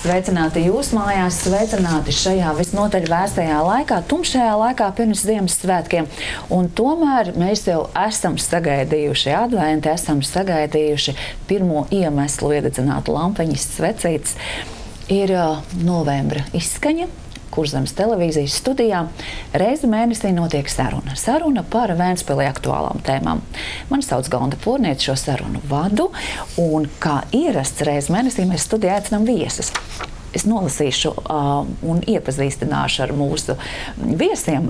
Sveicināti jūs mājās, sveicināti šajā visnotaļ vērstajā laikā, tumšajā laikā pirms Ziemassvētkiem. Un tomēr mēs jau esam sagaidījuši adventi, esam sagaidījuši pirmo iemeslu iededzināt lampiņas, svecītes. Ir novembra izskaņa. Kurzemes televīzijas studijā reizi mēnesī notiek saruna. Saruna par Ventspilī aktuālām tēmām. Mani sauc Gonda Pūrniece, šo sarunu vadu, un kā ierasts reizi mēnesī mēs studijā aicinām viesus. Es nolasīšu un iepazīstināšu ar mūsu viesiem,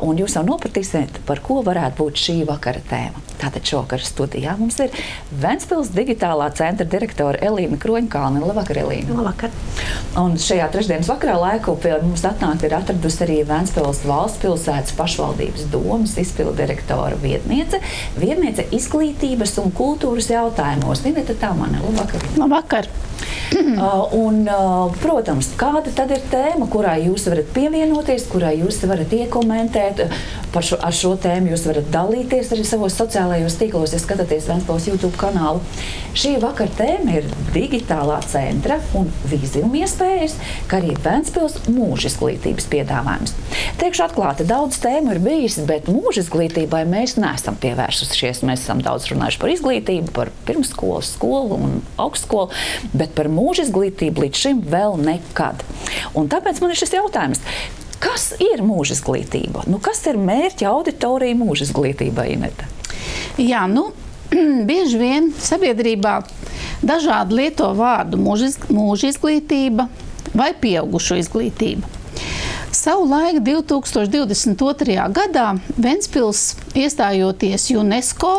un jūs jau nopratīsiet, par ko varētu būt šī vakara tēma. Tātad šovakar studijā mums ir Ventspils digitālā centra direktore Elīna Kroņkalne. Labvakar, Elīna. Labvakar. Un šajā trešdienas vakarā laiku pie mums atnākt ir atradusi arī Ventspils valsts pilsētas pašvaldības domas izpildu direktora vietniece izglītības un kultūras jautājumos. Ineta Tāmane, labvakar. Labvakar. Protams, kāda tad ir tēma, kurā jūs varat pievienoties, kurā jūs varat iekomentēt ar šo tēmu, jūs varat dalīties arī savos sociālajos tīklos, ja skatāties Ventspils YouTube kanālu. Šī vakara tēma ir digitālā centra un vīzijuma iespējas, kā arī Ventspils mūža izglītības piedāvājums. Teikšu atklāti, daudz tēmu ir bijis, bet mūža izglītībai mēs neesam pievērsušies. Mēs esam daudz runājuši par izglītību, par pirmsskolu, skolu un augstskolu, bet par mūža izglītību līdz šim vēl nekad. Un tāpēc man ir šis jautājums. Kas ir mūža izglītība? Kas ir mērķa auditorija mūža izglītībai, Ineta? Jā, bieži vien sabiedrībā dažādi lieto vārdu mūža izglītība vai pieaugušo izglītība. Savulaik 2022. gadā Ventspils iestājoties UNESCO,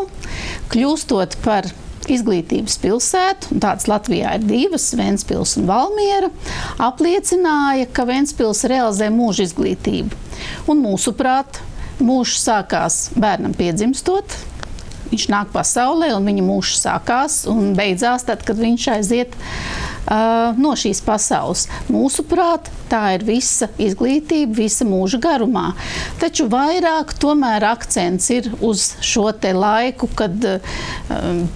kļūstot par izglītības pilsētu, un tādas Latvijā ir divas, Ventspils un Valmiera, apliecināja, ka Ventspils realizē mūža izglītību. Un mūsuprāt, mūžs sākās bērnam piedzimstot, viņš nāk pasaulē, un viņa mūžs sākās un beidzās tad, kad viņš aiziet no šīs pasaules. Mūsuprāt, tā ir visa izglītība, visa mūža garumā. Taču vairāk tomēr akcents ir uz šo te laiku, kad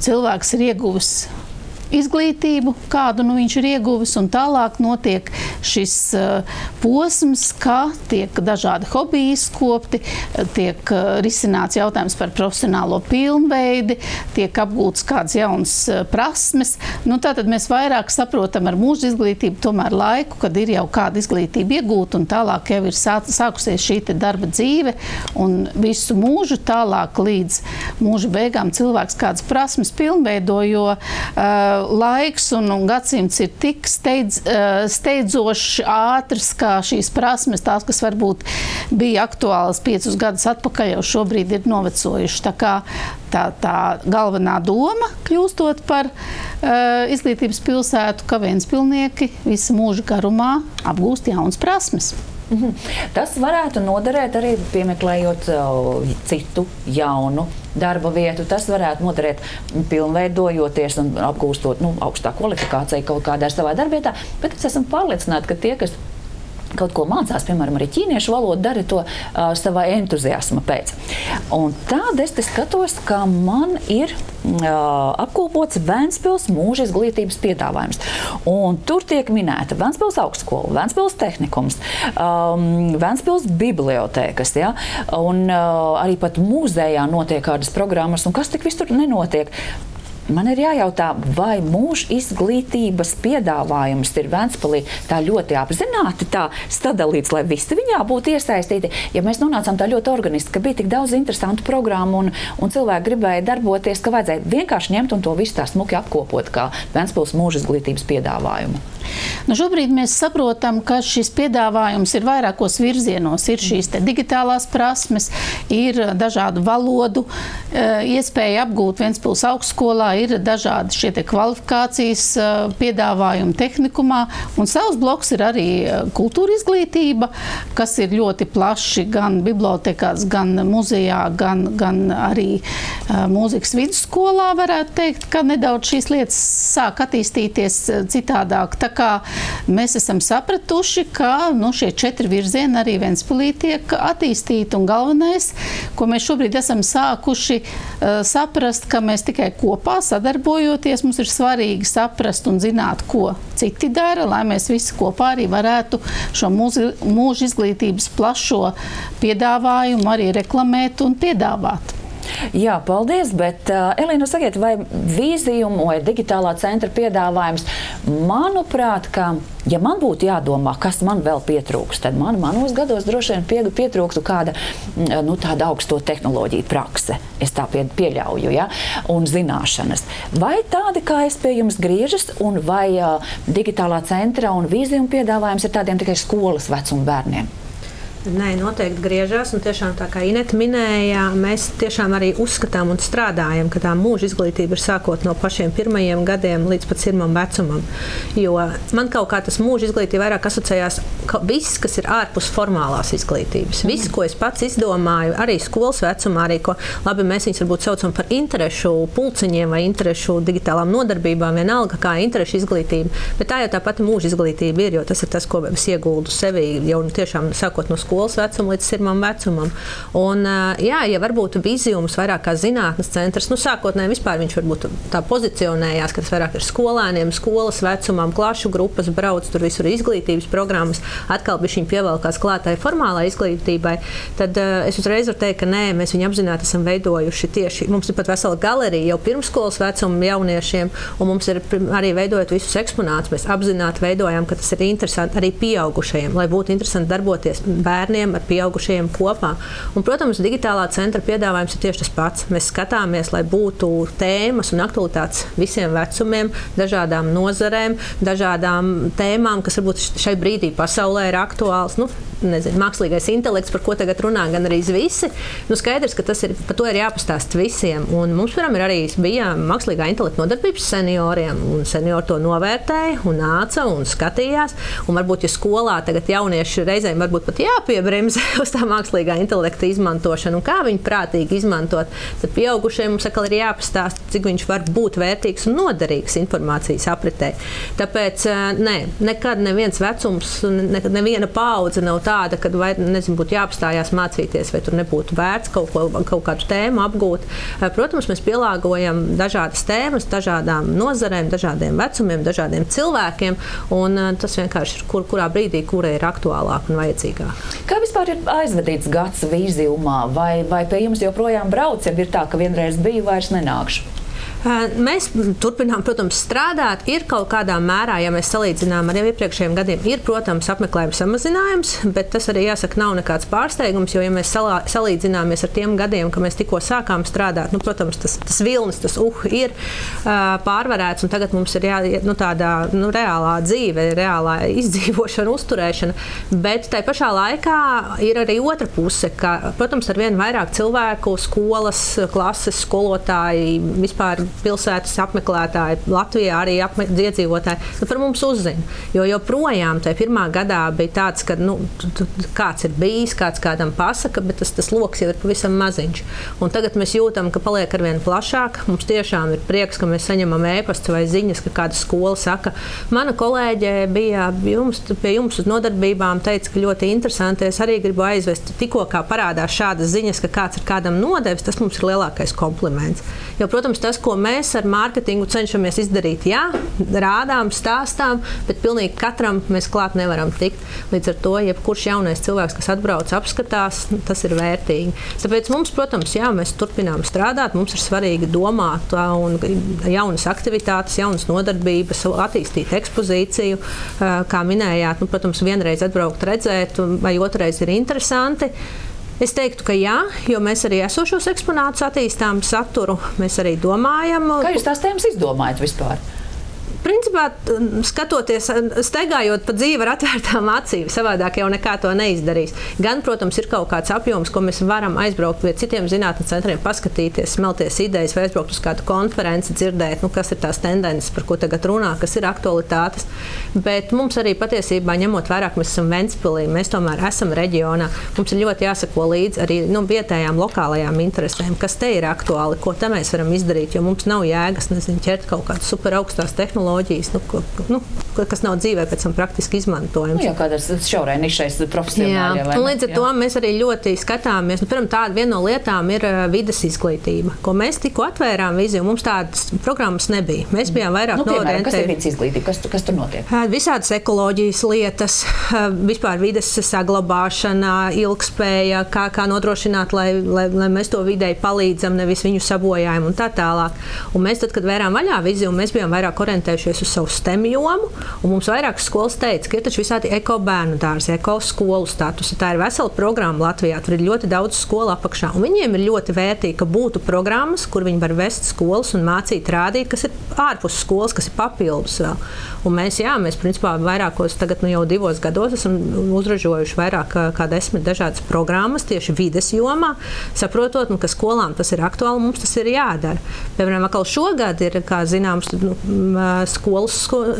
cilvēks ir ieguvis izglītību, kādu viņš ir ieguvis, un tālāk notiek šis posms, kā tiek dažādi hobiji izkopti, tiek risināts jautājums par profesionālo pilnveidi, tiek apgūtas kādas jaunas prasmes. Tātad mēs vairāk saprotam ar mūža izglītību tomēr laiku, kad ir jau kāda izglītība iegūta, un tālāk jau ir sākusies šī te darba dzīve, un visu mūžu tālāk līdz mūža beigām cilvēks kādas prasmes pilnveido, jo laiks un gadsimts ir tik steidzoši ātrs, kā šīs prasmes, tās, kas varbūt bija aktuālas 5 gadus atpakaļ, jau šobrīd ir novecojuši. Tā kā tā galvenā doma, kļūstot par izglītības pilsētu, ka ventspilnieki visa mūža garumā apgūst jaunas prasmes. Tas varētu noderēt arī piemeklējot citu jaunu darba vietu. Tas varētu noderēt pilnveidojoties un apgūstot augstā kvalifikācija kaut kādā savā darbietā. Bet es esmu pārliecināta, ka tie, kas kaut ko mācās, piemēram, arī ķīniešu valodu, dara to savā entuziasma pēc. Un tad es te skatos, ka man ir apkopots Ventspils mūža izglītības piedāvājums. Un tur tiek minēta Ventspils augstskola, Ventspils tehnikums, Ventspils bibliotēkas, ja? Un arī pat mūzejā notiek kādas programmas, un kas tik viss tur nenotiek. Man ir jājautā, vai mūža izglītības piedāvājums ir Ventspilī tā ļoti apzināti tā sadalīts, lai visi viņā būtu iesaistīti. Ja mēs nonācām tā ļoti organiski, ka bija tik daudz interesantu programmu un cilvēki gribēja darboties, ka vajadzēja vienkārši ņemt un to visu tā smuki apkopot kā Ventspils mūža izglītības piedāvājumu. Šobrīd mēs saprotam, ka šis piedāvājums ir vairākos virzienos. Ir šīs te digitālās prasmes, ir dažādu valodu iespēja apgūt Ventspils augstskolā, ir dažādi šie te kvalifikācijas piedāvājumi tehnikumā, un savs bloks ir arī kultūra izglītība, kas ir ļoti plaši gan bibliotekās, gan muzejā, gan arī mūzikas vidusskolā, varētu teikt, ka nedaudz šīs lietas sāk attīstīties citādāk. Tā kā mēs esam sapratuši, ka šie 4 virzieni arī Ventspilī tiek attīstīti, un galvenais, ko mēs šobrīd esam sākuši saprast, ka mēs tikai kopā sadarbojoties, mums ir svarīgi saprast un zināt, ko citi dara, lai mēs visi kopā arī varētu šo mūža izglītības plašo piedāvājumu arī reklamēt un piedāvāt. Jā, paldies, bet Elīna, sakiet, vai vīzijuma vai digitālā centra piedāvājums, manuprāt, ka, ja man būtu jādomā, kas man vēl pietrūks, tad manos gados droši vien pietrūktu kāda, tāda augsto tehnoloģiju prakse, es tā pieļauju, ja, un zināšanas. Vai tādi, kā es pie jums griežas, un vai digitālā centra un vīzijuma piedāvājums ir tādiem tikai skolas vecuma bērniem? Nē, noteikti griežās, un tiešām tā kā Ineta minēja, mēs tiešām arī uzskatām un strādājam, ka tā mūža izglītība ir sākot no pašiem pirmajiem gadiem līdz pat 1. vecumam. Jo man kaut kā tas mūža izglītība vairāk asociējās viss, kas ir ārpus formālās izglītības. Viss, ko es pats izdomāju, arī skolas vecumā, arī ko, labi, mēs viņus varbūt saucam par interešu pulciņiem vai interešu digitālām nodarbībām, vienalga kā interešu izglītība, bet tā jau tā pati mūža izglītība ir, jo tas ir tas, ko es ieguldu sevī jau tiešām sākot no skolas vecuma līdz 1. vecumam. Un, jā, ja varbūt vizijums vairāk kā zinātnes centrs, sākotnēji vispār viņš varbūt tā pozicionējās, ka tas vairāk ir skolēniem, skolas vecumam, klašu grupas brauc, tur visur izglītības programmas, atkal bišķiņ pievelkās klātai formālai izglītībai, tad es uzreiz varu teikt, ka nē, mēs viņu apzināti esam veidojuši tieši, mums ir pat vesela galerija jau pirmskolas vecuma jauniešiem, un mums ir arī veidojot visus eksponātus, mēs apzināti veidojam, ka tas ir interesanti arī pieaugušajiem, lai būtu interesanti darboties bērniem ar pieaugušajiem kopā. Un, protams, digitālā centra piedāvājums ir tieši tas pats. Mēs skatāmies, lai būtu tēmas un aktualitātes visiem vecumiem, dažādām nozarēm, dažādām tēmām, kas varbūt šai brīdī pasaulē ir aktuāls. Mākslīgais intelekts, par ko tagad runā gan arī visi. Skaidrs, ka par to ir jāpastāst visiem. Un mums, piemēram, arī bija mākslīgā intelekta nodarbības senioriem, un seniori to novērtēja un nāca un skatījās. Un varbūt, ja skolā tagad jaunieši reizēm varbūt pat jāpiebremzē uz tā mākslīgā intelekta izmantošanu un kā viņu prātīgi izmantot, tad pieaugušiem mums atkal ir jāpastāst, cik viņš var būt vērtīgs un noderīgs informācijas apritē. Tāpēc, nekad neviens vecums, neviena paudze nav tāda, kad būtu jāapstājās mācīties, vai tur nebūtu vērts kaut kādu tēmu apgūt. Protams, mēs pielāgojam dažādas tēmas, dažādām nozarēm, dažādiem vecumiem, dažādiem cilvēkiem, un tas vienkārši ir, kurā brīdī, kura ir aktuālāk un vajadzīgāk. Kā vispār ir aizvadīts gads vīzijumā, vai pie jums joprojām brauc, ja ir tā, ka vienreiz biju, vairs nenākšu? Mēs turpinām, protams, strādāt. Ir kaut kādā mērā, ja mēs salīdzinām ar jau iepriekšējiem gadiem, ir, protams, apmeklējuma samazinājums, bet tas arī, jāsaka, nav nekāds pārsteigums, jo, ja mēs salīdzināmies ar tiem gadiem, ka mēs tikko sākām strādāt, protams, tas vilnis, tas ir pārvarēts, un tagad mums ir tāda reālā dzīve, reālā izdzīvošana, uzturēšana, bet tai pašā laikā ir arī otra puse, ka, protams, ar vien vairāk cilvēku, skolas, klases, skolotāji, vispār pilsētas apmeklētāji, Latvijā arī iedzīvotāji par mums uzzina. Jo joprojām tajā pirmā gadā bija tāds, ka kāds ir bijis, kāds kādam pasaka, bet tas loks jau ir pavisam maziņš. Un tagad mēs jūtam, ka paliek arvien plašāk. Mums tiešām ir prieks, ka mēs saņemam ēpastus vai ziņas, ka kāda skola saka, mana kolēģe bija pie jums uz nodarbībām, teica, ka ļoti interesanti, es arī gribu aizvest. Tikko kā parādās šādas ziņas, ka kāds ir kādam nodevis, tas mums ir lielākais kompliments. Jo, protams, tas, ko mēs ar mārketingu cenšamies izdarīt, jā, rādām, stāstām, bet pilnīgi katram mēs klāt nevaram tikt. Līdz ar to, jebkurš jaunais cilvēks, kas atbrauc, apskatās, tas ir vērtīgi. Tāpēc mums, protams, jā, mēs turpinām strādāt, mums ir svarīgi domāt un jaunas aktivitātes, jaunas nodarbības, attīstīt ekspozīciju, kā minējāt, protams, vienreiz atbraukt redzēt, vai otrreiz ir interesanti. Es teiktu, ka jā, jo mēs arī esošos eksponātus attīstām, saturu mēs arī domājam. Kā jūs tās tēmas izdomājat vispār? Principā, skatoties, staigājot pa dzīvi ar atvērtām acīm, savādāk jau nekā to neizdarīs. Gan, protams, ir kaut kāds apjoms, ko mēs varam aizbraukt pie citiem zinātnes centriem, paskatīties, smelties idejas, vai aizbraukt uz kādu konferenci, dzirdēt, kas ir tās tendences, par ko tagad runā, kas ir aktualitātes. Bet mums arī patiesībā, ņemot vērā, ka mēs esam Ventspilī, mēs tomēr esam reģionā, mums ir ļoti jāsako līdzi arī vietējām, lokālajām interesēm, kas te ir aktuāli, ko te mēs varam izdarīt, jo mums nav jēgas, ķert kaut kādas super augstās tehnoloģijas. kas nav dzīvē pēc tam praktiski izmantojams. Nu, jau kādas šaurai nišais profesionāļi. Jā, un līdz ar to mēs arī ļoti skatāmies. Nu, pirmā tāda viena no lietām ir vides izglītība, ko mēs tikko atvērām viziju. Mums tādas programmas nebija. Mēs bijām vairāk piemēram, kas ir vides izglītība? Kas tur notiek? Visādas ekoloģijas lietas, vispār vides saglabāšana, ilgspēja, kā nodrošināt, lai mēs to videi palīdzam, nevis viņu sabojājam un tā tālāk. Un mēs tad, kad vērām vaļā viziju, mēs bijām vairāk orientējušies uz savu STEM jomu, un mums vairākas skolas teica, ka ir taču visādi ekobērnu dārzi, ekoskolu statusi. Tā ir vesela programma Latvijā, tur ir ļoti daudz skolu apakšā, un viņiem ir ļoti vērtīgi, ka būtu programmas, kur viņi var vest skolas un mācīt, rādīt, kas ir ārpus skolas, kas ir papildus vēl. Un mēs principā vairākos, tagad jau 2 gados esam uzražojuši vairāk kā 10 dažādas programmas tieši vides jomā, saprotot, ka skolām tas ir aktuāli, mums tas ir jādara. Piemēram, atkal šogad ir, kā zināms,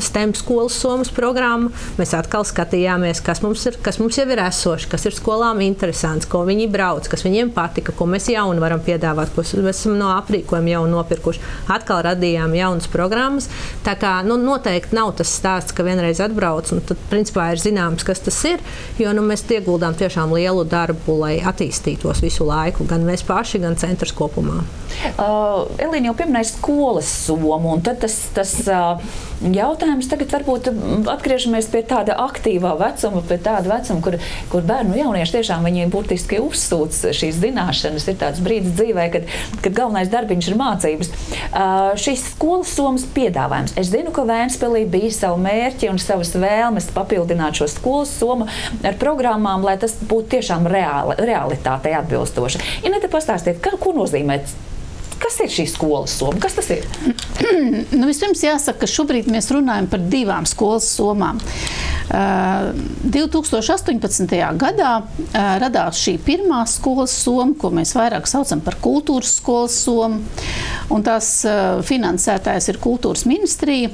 STEM skolas somas programma. Mēs atkal skatījāmies, kas mums jau ir esoši, kas ir skolām interesants, ko viņi brauc, kas viņiem patika, ko mēs jaunu varam piedāvāt, ko mēs esam no aprīkojuma jau nopirkuši. Atkal radījām jaunas programmas. Tā kā noteikti nav tas stāsts, ka vienreiz atbrauc, un tad principā ir zināms, kas tas ir, jo mēs ieguldām tiešām lielu darbu, lai attīstītos visu laiku, gan mēs paši, gan centrs kopumā. Elīna jau pieminēja skolas somu, un tad tas jautājums tagad varbūt atgriežamies pie tāda aktīvā vecuma, pie tāda vecuma, kur bērnu jaunieši tiešām viņi burtiski uzsūc šīs zināšanas. Ir tāds brīdis dzīvē, kad galvenais darbiņš ir mācības. Šīs skolas somas piedāvājums. Es zinu, ka Vēnspilī bija savu mērķi un savas vēlmes papildināt šo skolas somu ar programmām, lai tas būtu tiešām realitātei atbilstoši. Inete, pastāstiet, ko nozīmē? Kas ir šī skolas soma? Kas tas ir? Vispirms jāsaka, ka šobrīd mēs runājam par 2 skolas somām. 2018. gadā radās šī pirmā skolas soma, ko mēs vairāk saucam par kultūras skolas somu, un tās finansētājs ir kultūras ministrija.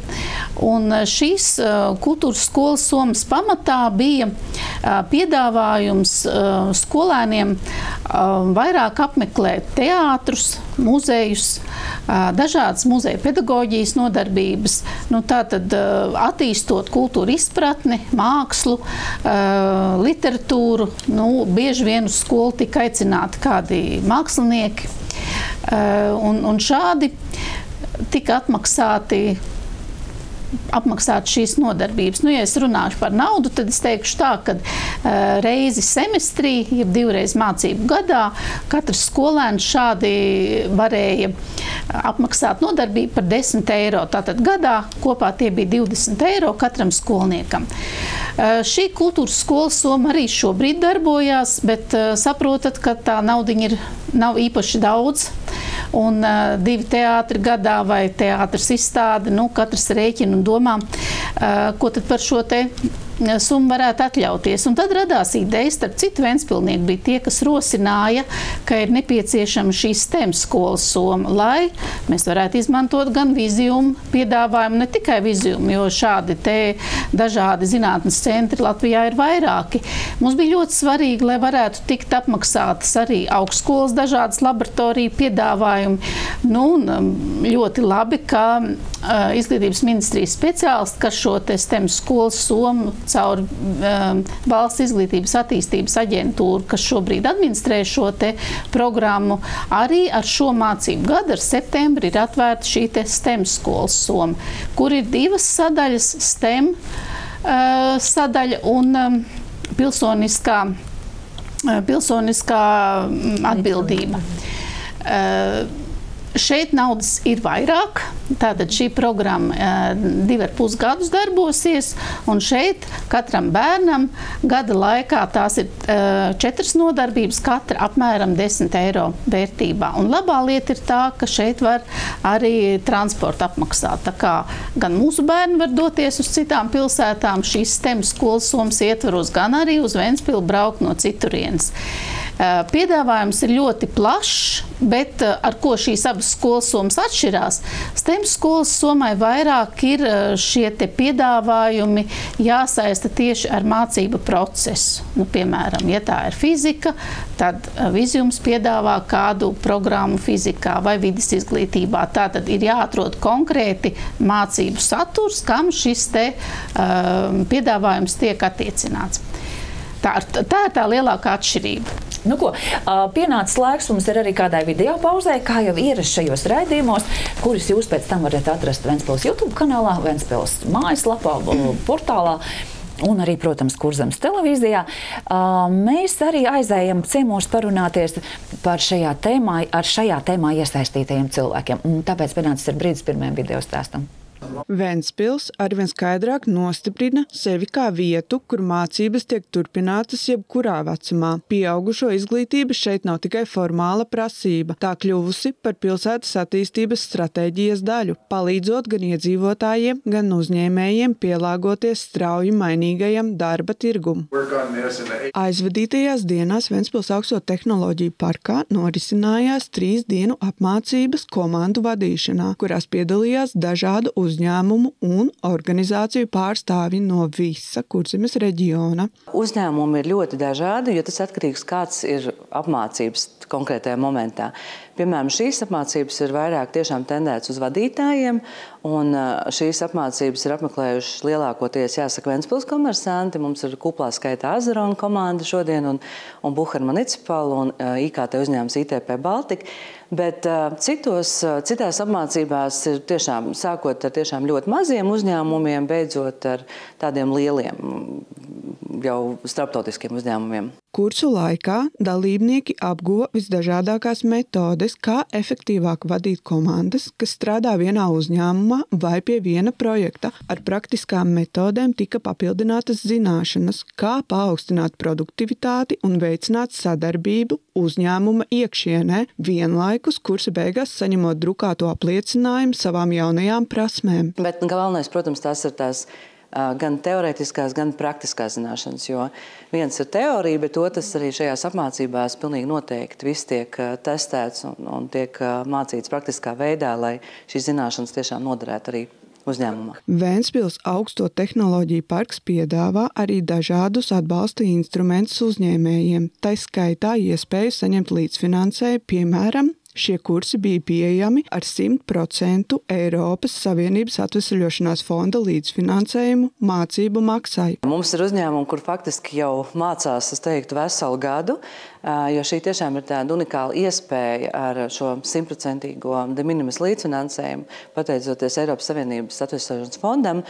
Un šīs kultūras skolas somas pamatā bija piedāvājums skolēniem vairāk apmeklēt teātrus, muzejus, dažādas muzeja pedagoģijas nodarbības, tātad attīstot kultūru izpratni, mākslu, literatūru. Bieži vien uz skolu tika aicināti kādi mākslinieki, un šādi tika apmaksāt šīs nodarbības. Ja es runāšu par naudu, tad es teikšu tā, ka reizi semestrī, jeb 2 reizes mācību gadā, katrs skolēns šādi varēja apmaksāt nodarbību par 10 eiro. Tātad gadā kopā tie bija 20 eiro katram skolniekam. Šī kultūras skolas soma arī šobrīd darbojās, bet saprotat, ka tā naudiņa nav īpaši daudz. Un 2 teātri gadā vai teātris izstāde, katrs rēķina un domā, ko tad par šo te summu varētu atļauties. Un tad radās ideja, starp citu Ventspilnieki bija tie, kas rosināja, ka ir nepieciešama šī STEM skolas soma, lai mēs varētu izmantot gan vizumu piedāvājumu, ne tikai vizumu, jo šādi te dažādi zinātnes centri Latvijā ir vairāki. Mums bija ļoti svarīgi, lai varētu tikt apmaksātas arī augstskolas dažādas laboratoriju piedāvājumi. Ļoti labi, ka Izglītības ministrijas speciālisti, kas šo te STEM skolas somu caur Valsts izglītības attīstības aģentūru, kas šobrīd administrē šo te programmu, arī ar šo mācību gadu, ar septembri, ir atvērta šī te STEM skolas soma, kur ir 2 sadaļas - STEM sadaļa un pilsoniskā atbildība. Šeit naudas ir vairāk, tātad šī programma 2,5 gadus darbosies, un šeit katram bērnam gada laikā tās ir 4 nodarbības, katra apmēram 10 eiro vērtībā. Un labā lieta ir tā, ka šeit var arī transportu apmaksāt. Tā kā gan mūsu bērni var doties uz citām pilsētām, šīs STEM skolas somas ietvaros, gan arī uz Ventspilu braukt no citurienes. Piedāvājums ir ļoti plašs, bet ar ko šīs abas skolas somas atšķirās? STEM skolas somai vairāk ir šie te piedāvājumi jāsaista tieši ar mācību procesu. Nu, piemēram, ja tā ir fizika, tad Vizjums piedāvā kādu programmu fizikā vai vides izglītībā. Tātad ir jāatrod konkrēti mācību saturs, kam šis te piedāvājums tiek attiecināts. Tā ir tā lielākā atšķirība. Nu ko, pienācis laiks mums ir arī kādai video pauzē, kā jau ierasts šajos raidījumos, kurus jūs pēc tam varat atrast Ventspils YouTube kanālā, Ventspils mājaslapā, portālā. Un arī, protams, Kurzemes televīzijā. Mēs arī aizējam ciemos parunāties par šajā tēmā iesaistītajiem cilvēkiem. Tāpēc pienācis ir brīdis pirmajam video stāstam. Ventspils arvien skaidrāk nostiprina sevi kā vietu, kur mācības tiek turpinātas jebkurā vecumā. Pieaugušo izglītība šeit nav tikai formāla prasība. Tā kļuvusi par pilsētas attīstības stratēģijas daļu, palīdzot gan iedzīvotājiem, gan uzņēmējiem pielāgoties strauji mainīgajam darba tirgum. Aizvadītajās dienās Ventspils augsto tehnoloģiju parkā norisinājās 3 dienu apmācības komandu vadīšanā, kurās piedalījās dažādu uzņēmumu un organizāciju pārstāvji no visa Kurzemes reģiona. Uzņēmumi ir ļoti dažādi, jo tas atkarīgs, kāds ir apmācības konkrētajā momentā. Piemēram, šīs apmācības ir vairāk tiešām tendēts uz vadītājiem, un šīs apmācības ir apmeklējušas lielākoties, jāsaka, Ventspils komersanti. Mums ir kuplā skaitā Azarona komanda šodien, un Buhara Municipal, un IKT uzņēmums ITP Baltika. Bet citās apmācībās ir tiešām, sākot ar tiešām ļoti maziem uzņēmumiem, beidzot ar tādiem lieliem, jau starptautiskiem uzņēmumiem. Kursu laikā dalībnieki apguva visdažādākās metodes, kā efektīvāk vadīt komandas, kas strādā vienā uzņēmumā vai pie viena projekta. Ar praktiskām metodēm tika papildinātas zināšanas, kā paaugstināt produktivitāti un veicināt sadarbību uzņēmuma iekšienē, vienlaikus kursa beigās saņemot drukāto apliecinājumu savām jaunajām prasmēm. Bet galvenais, protams, tās ir tās gan teorētiskās, gan praktiskās zināšanas, jo viens ir teorija, bet otrs arī šajās apmācībās pilnīgi noteikti viss tiek testēts un tiek mācīts praktiskā veidā, lai šīs zināšanas tiešām noderētu arī uzņēmumā. Ventspils augsto tehnoloģiju parks piedāvā arī dažādus atbalsta instrumentus uzņēmējiem, tai skaitā iespēju saņemt līdzfinansējumu, piemēram, šie kursi bija pieejami ar 100% Eiropas Savienības atvesļošanās fonda līdzfinansējumu mācību maksai. Mums ir uzņēmumi, kur faktiski jau mācās, es teiktu, veselu gadu, jo šī tiešām ir tāda unikāla iespēja ar šo 100% de minimis līdzfinansējumu, pateicoties Eiropas Savienības atvesļošanas fondam,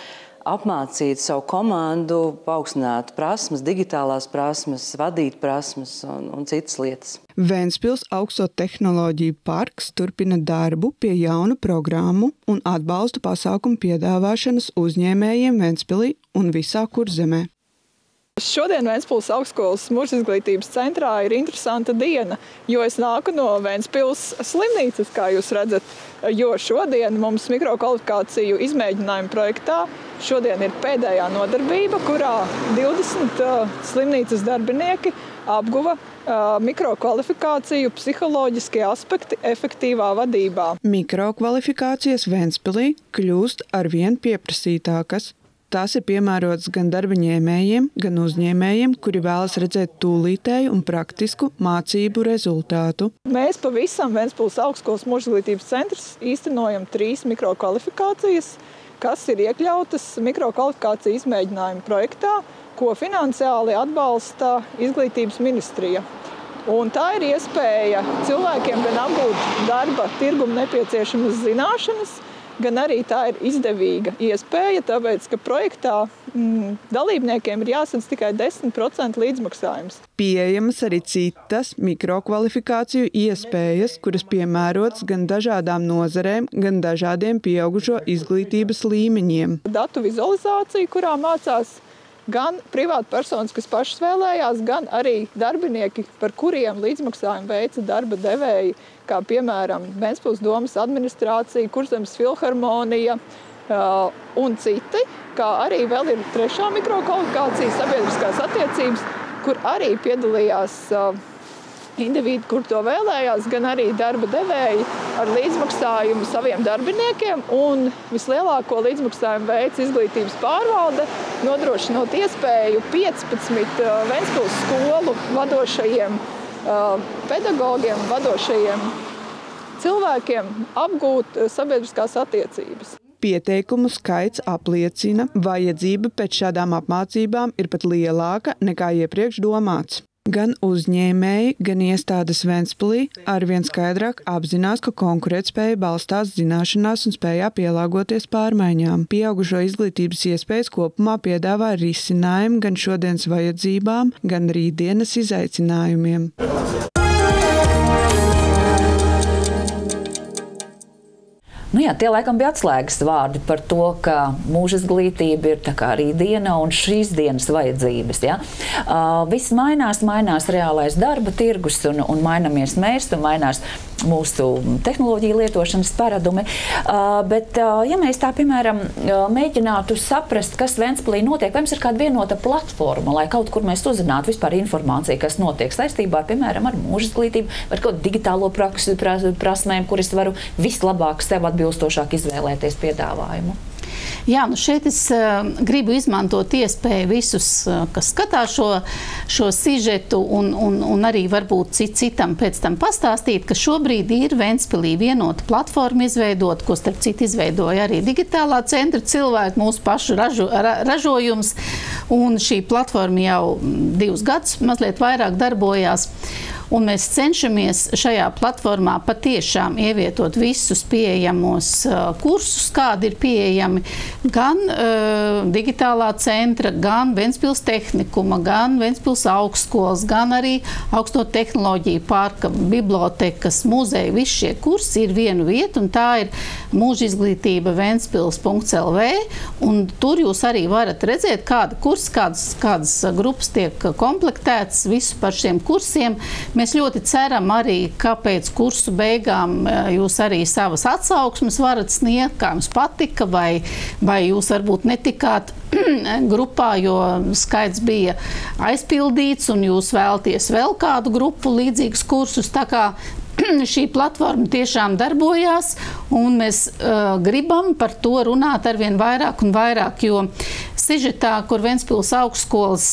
apmācīt savu komandu, paaugstināt prasmes, digitālās prasmes, vadīt prasmes un citas lietas. Ventspils augsto tehnoloģiju parks turpina darbu pie jaunu programmu un atbalstu pasākumu piedāvāšanas uzņēmējiem Ventspilī un visā Kurzemē. Šodien Ventspils augstskolas mūžizglītības centrā ir interesanta diena, jo es nāku no Ventspils slimnīcas, kā jūs redzat, jo šodien mums mikrokvalifikāciju izmēģinājumu projektā šodien ir pēdējā nodarbība, kurā 20 slimnīcas darbinieki apguva mikrokvalifikāciju psiholoģiskie aspekti efektīvā vadībā. Mikrokvalifikācijas Ventspilī kļūst arvien pieprasītākas. Tās ir piemērotas gan darba ņēmējiem, gan uzņēmējiem, kuri vēlas redzēt tūlītēju un praktisku mācību rezultātu. Mēs pavisam Ventspils augstskolas mūžizglītības centrs īstenojam 3 mikrokvalifikācijas, kas ir iekļautas mikrokvalifikāciju izmēģinājumu projektā, ko finansiāli atbalsta Izglītības ministrija. Un tā ir iespēja cilvēkiem gan apgūt darba tirgum nepieciešamas zināšanas, gan arī tā ir izdevīga iespēja, tāpēc, ka projektā dalībniekiem ir jāsadz tikai 10% līdzmaksājums. Pieejamas arī citas mikrokvalifikāciju iespējas, kuras piemērotas gan dažādām nozarēm, gan dažādiem pieaugušo izglītības līmeņiem. Datu vizualizācija, kurā mācās gan privātpersonas, kas pašas vēlējās, gan arī darbinieki, par kuriem līdzmaksājumu veica darba devēji, kā piemēram Ventspils domas administrācija, Kurzemes filharmonija un citi, kā arī vēl ir 3. mikrokvalifikācija sabiedriskās attiecības, kur arī piedalījās individi, kur to vēlējās, gan arī darba devēji ar līdzmaksājumu saviem darbiniekiem. Un vislielāko līdzmaksājumu veids Izglītības pārvalde, nodrošinot iespēju 15 Ventspils skolu vadošajiem pedagogiem, vadošajiem cilvēkiem apgūt sabiedriskās attiecības. Pieteikumu skaits apliecina, vajadzība pēc šādām apmācībām ir pat lielāka nekā iepriekš domāts. Gan uzņēmēji, gan iestādes Ventspilī arvien skaidrāk apzinās, ka konkurētspēja balstās zināšanās un spējā pielāgoties pārmaiņām. Pieaugušo izglītības iespējas kopumā piedāvā risinājumu gan šodienas vajadzībām, gan rītdienas izaicinājumiem. Nu jā, tie laikam bija atslēgas vārdi par to, ka mūža izglītība ir tā kā rītdiena un šīs dienas vajadzības. Ja? Viss mainās reālais darba tirgus un mainamies mēs, un mainās mūsu tehnoloģiju lietošanas paradumi. Bet, ja mēs tā, piemēram, mēģinātu saprast, kas Ventspilī notiek, vai mums ir kāda vienota platforma, lai kaut kur mēs uzzinātu vispār informāciju, kas notiek saistībā, piemēram, ar mūža izglītību, ar kaut digitālo prasmēm, kuras varu vislabāk sev atbilstošāk izvēlēties piedāvājumu. Jā, nu šeit es gribu izmantot iespēju visus, kas skatās šo sižetu un arī varbūt citam pēc tam pastāstīt, ka šobrīd ir Ventspilī vienota platforma izveidot, ko starp citu izveidoja arī digitālā centra cilvēki, mūsu pašu ražojums, un šī platforma jau 2 gadus mazliet vairāk darbojās. Un mēs cenšamies šajā platformā patiešām ievietot visus pieejamos kursus, kādi ir pieejami gan digitālā centra, gan Ventspils tehnikuma, gan Ventspils augstskolas, gan arī augsto tehnoloģiju parka, bibliotekas, muzeja. Visi šie kursi ir vienu vietu, un tā ir mūža izglītība ventspils.lv, un tur jūs arī varat redzēt, kāda kursa, kādas grupas tiek komplektētas, visu par šiem kursiem. Mēs ļoti ceram arī, ka pēc kursu beigām jūs arī savas atsauksmes varat sniegt, kā jums patika, vai jūs varbūt netikāt grupā, jo skaits bija aizpildīts, un jūs vēlaties vēl kādu grupu līdzīgus kursus. Tā kā šī platforma tiešām darbojās, un mēs gribam par to runāt arvien vairāk un vairāk, jo sižetā, kur Ventspils augstskolas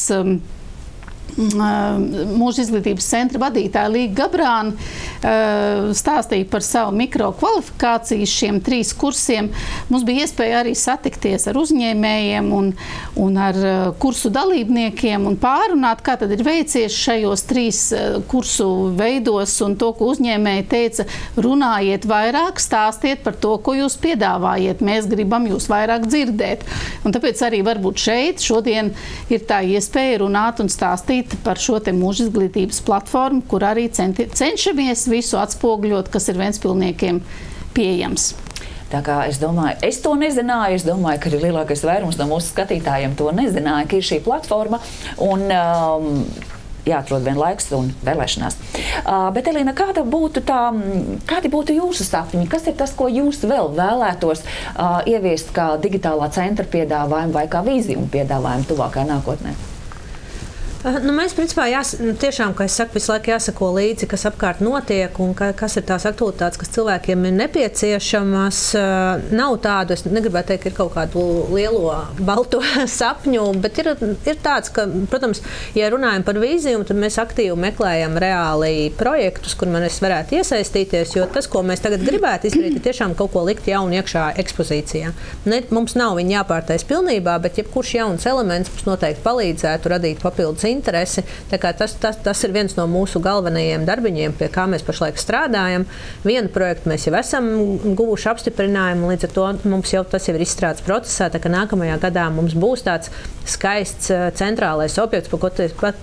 mūža izglītības centra vadītāja Līga Gabrāna stāstīja par savu mikrokvalifikāciju šiem 3 kursiem. Mums bija iespēja arī satikties ar uzņēmējiem un ar kursu dalībniekiem un pārunāt, kā tad ir veicies šajos 3 kursu veidos, un to, ko uzņēmēji teica, runājiet vairāk, stāstiet par to, ko jūs piedāvājiet. Mēs gribam jūs vairāk dzirdēt. Un tāpēc arī varbūt šeit šodien ir tā iespēja runāt un stāstīt par šo te mūža izglītības platformu, kur arī cenšamies visu atspoguļot, kas ir ventspilniekiem pieejams. Tā kā es domāju, es to nezināju, es domāju, ka arī lielākais vairums no mūsu skatītājiem to nezināja, ka ir šī platforma, un jāatrod vien laiks un vēlēšanās. Bet, Elīna, kādi būtu jūsu sapņi? Kas ir tas, ko jūs vēl vēlētos ieviest kā digitālā centra piedāvājumu vai kā vīziju piedāvājumu tuvākajā nākotnē? Nu, mēs, principā, tiešām, kā es saku, visu laiku jāsako līdzi, kas apkārt notiek un kas ir tās aktualitātes, kas cilvēkiem ir nepieciešamas. Nav tādu, es negribētu teikt, ka ir kaut kādu lielo balto sapņu, bet ir tāds, ka, protams, ja runājam par vīziju, tad mēs aktīvi meklējam reāli projektus, kur mēs varētu iesaistīties, jo tas, ko mēs tagad gribētu izdarīt, ir tiešām kaut ko likt jaunu iekšā ekspozīcijā. Mums nav viņa jāpārtais pilnībā, bet jebkurš jauns elements mums noteikti palīdzētu radīt papildus interesi. Tas ir viens no mūsu galvenajiem darbiņiem, pie kā mēs pašlaik strādājam. Vienu projektu mēs jau esam guvuši apstiprinājumu, līdz ar to mums jau tas ir izstrādes procesā, tā ka nākamajā gadā mums būs tāds skaists centrālais objekts, par ko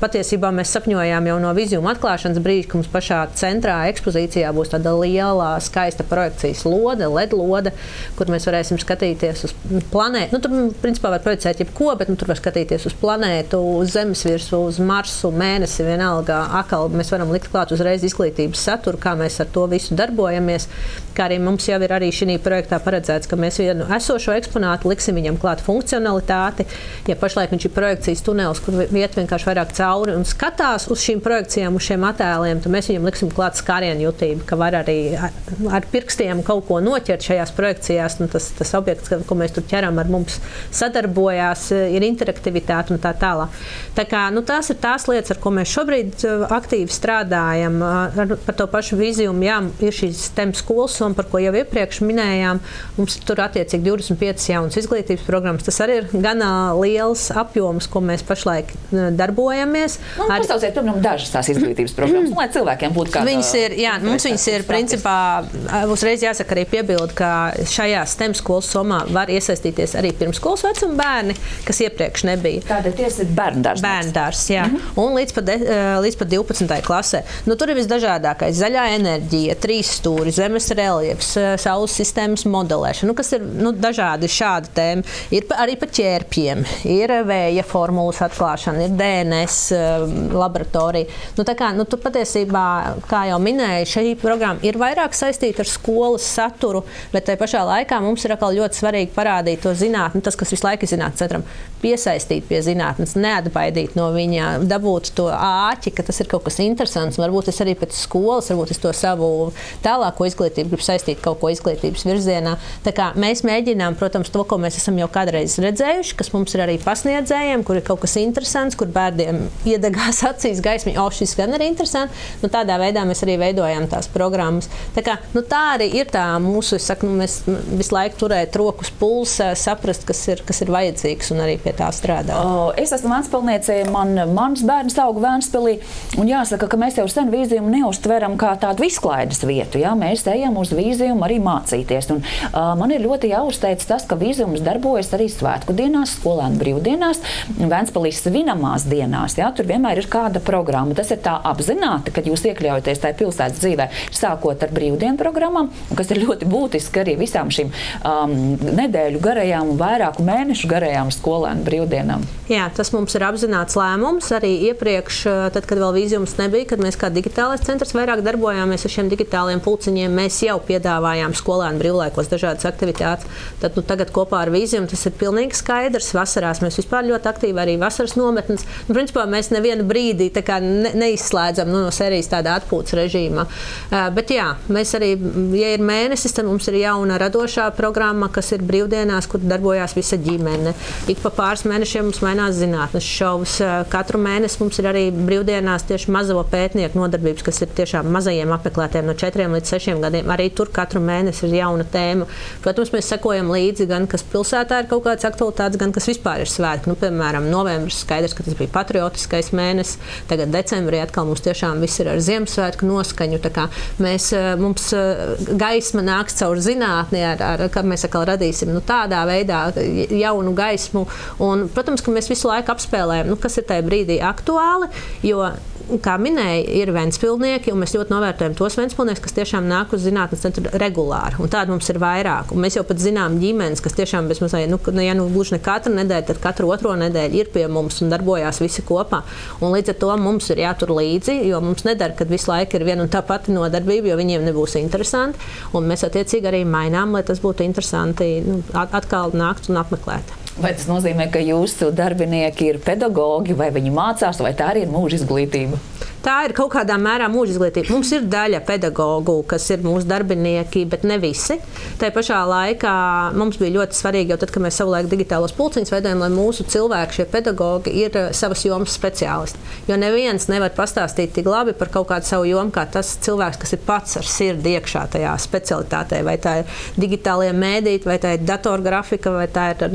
patiesībā mēs sapņojām jau no vizijuma atklāšanas brīža, ka mums pašā centrā ekspozīcijā būs tāda lielā, skaista projekcijas lode, LED lode, kur mēs varēsim skatīties uz planētu. Tur, principā, var projicēt jebko, bet tur var skatīties uz planētu, uz zemes virsmu uz Marsu, Mēnesi, vienalga, atkal mēs varam likt klāt uzreiz izglītības saturu, kā mēs ar to visu darbojamies, kā arī mums jau ir arī šī projektā paredzēts, ka mēs vienu esošo eksponātu liksim viņam klāt funkcionalitāti. Ja pašlaik viņš ir projekcijas tunelis, kur viet vienkārši vairāk cauri un skatās uz šīm projekcijām, uz šiem attēliem, tad mēs viņam liksim klāt skārienu jutību, ka var arī ar pirkstiem kaut ko noķert šajās projekcijās. Un tas objekts, ko mēs tur ķeram, ar mums sadarbojās, ir interaktivitāte un tā tālāk. Tā kā, tās ir tās lietas, ar ko mēs šobrīd aktīvi strādājam. Par to pašu vīziju, jā, ir šīs STEM skolas, un par ko jau iepriekš minējām, mums tur attiecīgi 25 jaunas izglītības programmas. Tas arī ir gan liels apjoms, ko mēs pašlaik darbojamies. Pasauciet, protams, dažas tās izglītības programmas, lai cilvēkiem būtu kāda... Mums viņas ir, principā, uzreiz jāsaka arī piebildi, ka šajā STEM skolas somā var iesaistīties arī pirmskolas vecuma bērni, kas iepriekš nebija. Tātad tie ir bērndārs. Bērndārs, jā. Un līdz pat 12. klasē. Tur ir visdažādākais. Zaļā enerģija, 3 stūri, zemes reliefs, saules sistēmas modelēšana, kas ir dažādi šādi tēmi. Ir arī pa ķērpiem, ir vēja formulas atklāšana, ir DNS laboratorija. Tur patiesībā, kā jau minēju, šī programma ir vairāk saistīta ar skolas saturu, bet tai pašā laikā mums ir atkal ļoti svarīgi parādīt to zinātni, tas, kas visu laiku ir zinātnes centram, piesaistīt pie zinātnes, neatbaidīt no viņa, dabūt to āķi, ka tas ir kaut kas interesants. Varbūt es arī pēc skolas, varbūt es to savu tālāko izglītību gribu saistīt kaut ko izglītības virzienā. Tā kā mēs mēģinām, protams, to, ko mēs esam jau kādreiz redzējuši, kas mums ir arī pasniedzējiem, kur ir kaut kas interesants, kur bērniem iedegās acīs gaismiņa, šis gan ir interesants. Tādā veidā mēs arī veidojam tās programmas. Tā kā, tā arī ir tā mūsu, mēs visu laiku turēt rokas pulsā, saprast, kas ir vajadzīgs un arī pie tā strādāt. Es esmu Vēnspilniece, mans bērns auga Vēnspilī, un jāsaka, ka mēs jau sen vīzījumu neuztveram kā tādu izklaides vietu. Jā? Mēs ejam uz vīzījumu arī mācīties. Un, man ir ļoti jāuzteic tas, ka vīzījums darbojas arī svētku dienās, skolēnu brīvdienās, Vēnspilīs svinamās dienās. Jā? Tur vienmēr ir kāda programma. Tas ir tā apzināti, kad jūs iekļaujaties tajā pilsētas dzīvē, sākot ar brīvdienu programmām, kas ir ļoti būtiski arī visām šīm nedēļu garajām un vairāku mēnešu garajām skolēnu brīvdienām. Jā, tas mums ir apzināts lēmums. Arī iepriekš, tad, kad vēl vīzījums nebija, kad mēs kā digitālais centrs vairāk darbojāmies ar šiem digitāliem pulciņiem, mēs jau piedāvājām skolēnu brīvlaikos dažādas aktivitātes. Tad tagad kopā ar vīzījumu tas ir pilnīgi skaidrs. Vasarās mēs vispār ļoti aktīvi arī vasaras nometnes. Principā mēs nevienu brīdī neizslēdzam no sērijas tādā atpūtas režīmā. Bet jā, mēs arī, ja ir mēnesis, tad mums ir jauna radošā programma, kas ir brīvdienās, kur darbojās visa ģimene. Ik pa pāris mēnešiem mums mainās zinātnes šovs. Katru mēnesi mums ir arī brīvdienās tieši mazo pētnieku nodarbības, kas ir tiešām mazajiem apmeklētiem no 4 līdz 6 gadiem. Arī tur katru mēnesi ir jauna tēma. Protams, mēs sekojam līdzi gan, kas pilsētā ir kaut kādas aktualitātes, gan kas vispār ir svētki. Piemēram, novembris skaidrs, ka tas bija patriotiskais mēnesis. Tagad decembrī atkal mums tiešām viss ir ar Ziemassvētku noskaņu. Tā kā mums gaisma nāks caur zinātni, kad mēs atkal radīsim tādā veidā jaunu gaismu. Un, protams, ka mēs visu laiku apspēlējam, kas ir tajā brīdī aktuāli, jo, kā minēja, ir vēnspilnieki, un mēs ļoti novērtējam tos vēnspilniekus, kas tiešām nāk uz zinātnes centru regulāri. Un tādi mums ir vairāk. Un mēs jau pat zinām ģimenes, kas tiešām bez mazai, gluži ne katru nedēļu, tad katru otro nedēļu ir pie mums un darbojās visi kopā. Un līdz ar to mums ir jātur līdzi, jo mums nedara, kad visu laiku ir viena un tā pati nodarbība, jo viņiem nebūs interesanti. Un mēs attiecīgi arī mainām, lai tas būtu interesanti atkal nākt un apmeklēt. Vai tas nozīmē, ka jūsu darbinieki ir pedagogi, vai viņi mācās, vai tā arī ir mūža izglītība? Tā ir kaut kādā mērā mūža izglītība. Mums ir daļa pedagogu, kas ir mūsu darbinieki, bet ne visi. Tā pašā laikā mums bija ļoti svarīgi, jau tad, kad mēs savulaik digitālos pulciņus veidojam, lai mūsu cilvēki, šie pedagogi, ir savas jomas speciālisti. Jo neviens nevar pastāstīt tik labi par kaut kādu savu jomu, kā tas cilvēks, kas ir pats ar sirdi iekšā tajā specialitātē. Vai tā ir digitālie mēdīti, vai tā ir datorgrafika, vai tā ir,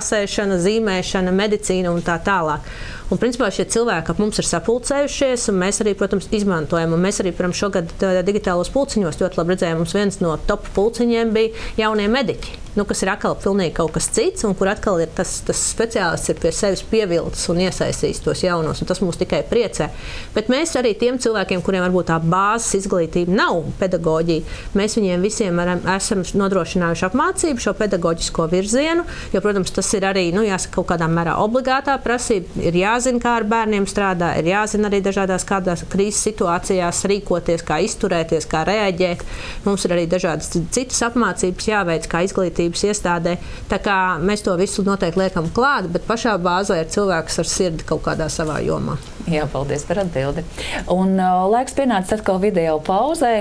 rasēšana, zīmēšana, medicīna un tā tālāk. Un, principā, šie cilvēki ap mums ir sapulcējušies, un mēs arī, protams, izmantojam. Un mēs arī, šogad digitālos pulciņos ļoti labi redzējām, mums viens no top pulciņiem bija jaunie mediķi. kas ir atkal pilnīgi kaut kas cits, un kur atkal ir tas speciālists ir pie sevis pievilcis un iesaistījis tos jaunos, un tas mūs tikai priecē. Bet mēs arī tiem cilvēkiem, kuriem varbūt tā bāzes izglītība nav pedagoģija, mēs viņiem visiem esam nodrošinājuši apmācību, šo pedagoģisko virzienu, jo, protams, tas ir arī, jāsaka, kaut kādā mērā obligātā prasība, ir jāzina, kā ar bērniem strādā, ir jāzina arī dažādās kādās krīzes situācijās rīkoties, kā izturēties, kā reaģēt. Mums ir arī dažādas citas apmācības jāveic kā izglītības iestādē. Tā kā mēs to visu noteikti liekam klāt, bet pašā bāzē ir cilvēks ar sirdi kaut kādā savā jomā. Jā, paldies par atbildi. Un laiks pienācis atkal video pauzē,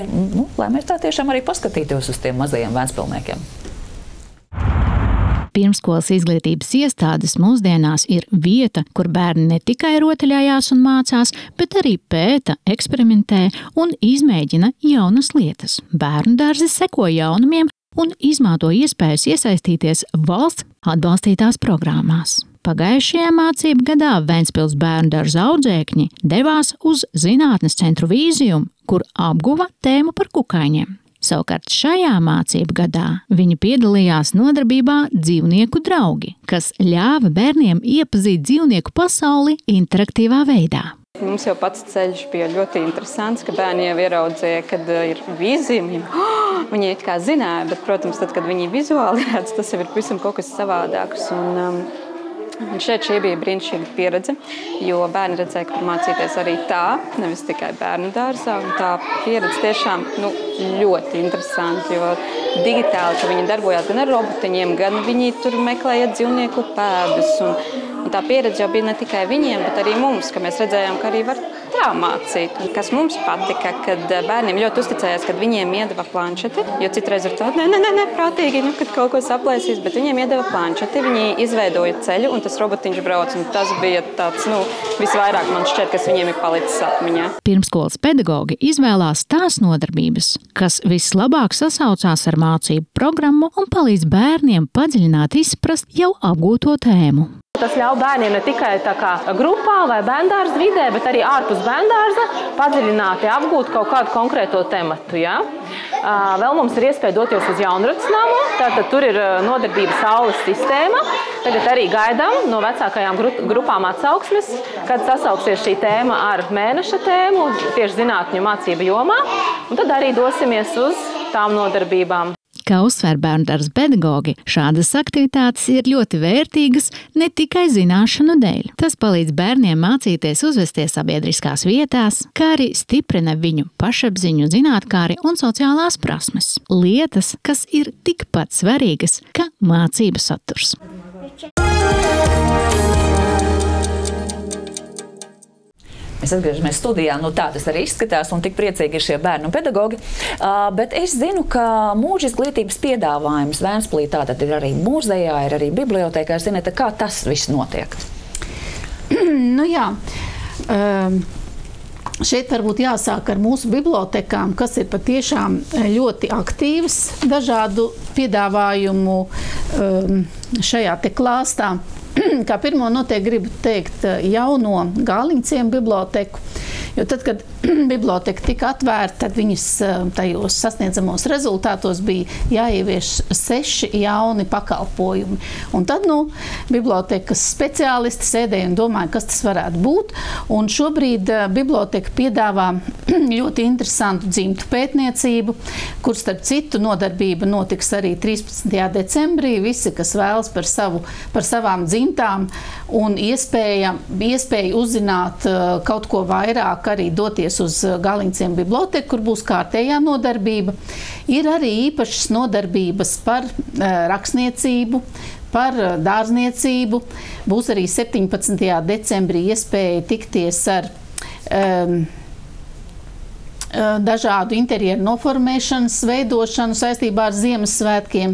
lai mēs tā tiešām arī paskatītos uz tiem mazajiem Ventspilsniekiem. Pirmskolas izglītības iestādes mūsdienās ir vieta, kur bērni ne tikai rotaļājās un mācās, bet arī pēta, eksperimentē un izmēģina jaunas lietas. Bērnu dārzi seko jaunumiem un izmanto iespējas iesaistīties valsts atbalstītās programmās. Pagājušajā mācību gadā Ventspils bērnu dārza audzēkņi devās uz zinātnes centru Vīzium, kur apguva tēmu par kukaiņiem. Savukārt šajā mācību gadā viņi piedalījās nodarbībā Dzīvnieku draugi, kas ļāva bērniem iepazīt dzīvnieku pasauli interaktīvā veidā. Mums jau pats ceļš bija ļoti interesants, ka bērni jau ieraudzīja, kad ir vīzija. Viņi it kā zināja, bet, protams, tad, kad viņi vizuāli redz, tas jau ir pavisam kaut kas savādāks. Un šeit šī bija brīnišķīga pieredze, jo bērni redzēja, ka var mācīties arī tā, nevis tikai bērnu dārzā. Un tā pieredze tiešām ļoti interesanti, jo digitāli, ka viņi darbojās gan ar robotiņiem, gan viņi tur meklēja dzīvnieku pēdus. Un tā pieredze jau bija ne tikai viņiem, bet arī mums, ka mēs redzējām, ka arī var tā mācīt. Un kas mums patika, kad bērniem ļoti uzticējās, kad viņiem iedeva planšeti, jo citreiz ir tā, ne, prātīgi, kad kaut ko saplēsīs, bet viņiem iedeva planšeti, viņi izveidoja ceļu un tas robotiņš brauc, un tas bija tāds, visvairāk man šķiet, kas viņiem ir palicis atmiņā. Pirmskolas pedagogi izvēlās tās nodarbības, kas vislabāk sasaucās ar mācību programmu un palīdz bērniem padziļināt izprast jau apgūto tēmu. Tas ļauj bērniem ne tikai tā kā grupā vai bērndārza vidē, bet arī ārpus bērndārza padziļināti apgūt kaut kādu konkrēto tematu. Ja? Vēl mums ir iespēja doties uz Jaunradas namu, tātad tur ir nodarbība Saules sistēma. Tagad arī gaidām no vecākajām grupām atsauksmes, kad sasauksies šī tēma ar mēneša tēmu, tieši zinātņu mācību jomā, un tad arī dosimies uz tām nodarbībām. Kā uzsver bērndārza pedagogi, šādas aktivitātes ir ļoti vērtīgas ne tikai zināšanu dēļ. Tas palīdz bērniem mācīties uzvesties sabiedriskās vietās, kā arī stiprina viņu pašapziņu, zinātkāri un sociālās prasmes. Lietas, kas ir tikpat svarīgas, kā mācību saturs. Mēs atgriežamies studijā, tā tas arī izskatās, un tik priecīgi ir šie bērni un pedagogi. Bet es zinu, ka mūža izglītības piedāvājums Ventspilī tātad ir arī muzejā, ir arī bibliotēkā. Ziniet, kā tas viss notiek? Jā. Šeit varbūt jāsāk ar mūsu bibliotekām, kas ir patiešām ļoti aktīvas dažādu piedāvājumu šajā te klāstā. Kā pirmo noteikti gribu teikt jauno Gāliņciema biblioteku, jo tad, kad biblioteka tika atvērta, tad viņas tajos sasniedzamos rezultātos bija jāievieš 6 jauni pakalpojumi. Un tad, bibliotekas speciālisti sēdēja un domāja, kas tas varētu būt. Un šobrīd biblioteka piedāvā ļoti interesantu dzimtu pētniecību, kur starp citu nodarbība notiks arī 13. decembrī. Visi, kas vēlas par savām dzimtām un iespēju uzzināt kaut ko vairāk, arī doties uz Gāliņciema biblioteku, kur būs kārtējā nodarbība. Ir arī īpašas nodarbības par rakstniecību, par dārzniecību. Būs arī 17. decembrī iespēja tikties ar dažādu interjeru noformēšanas veidošanu saistībā ar Ziemassvētkiem.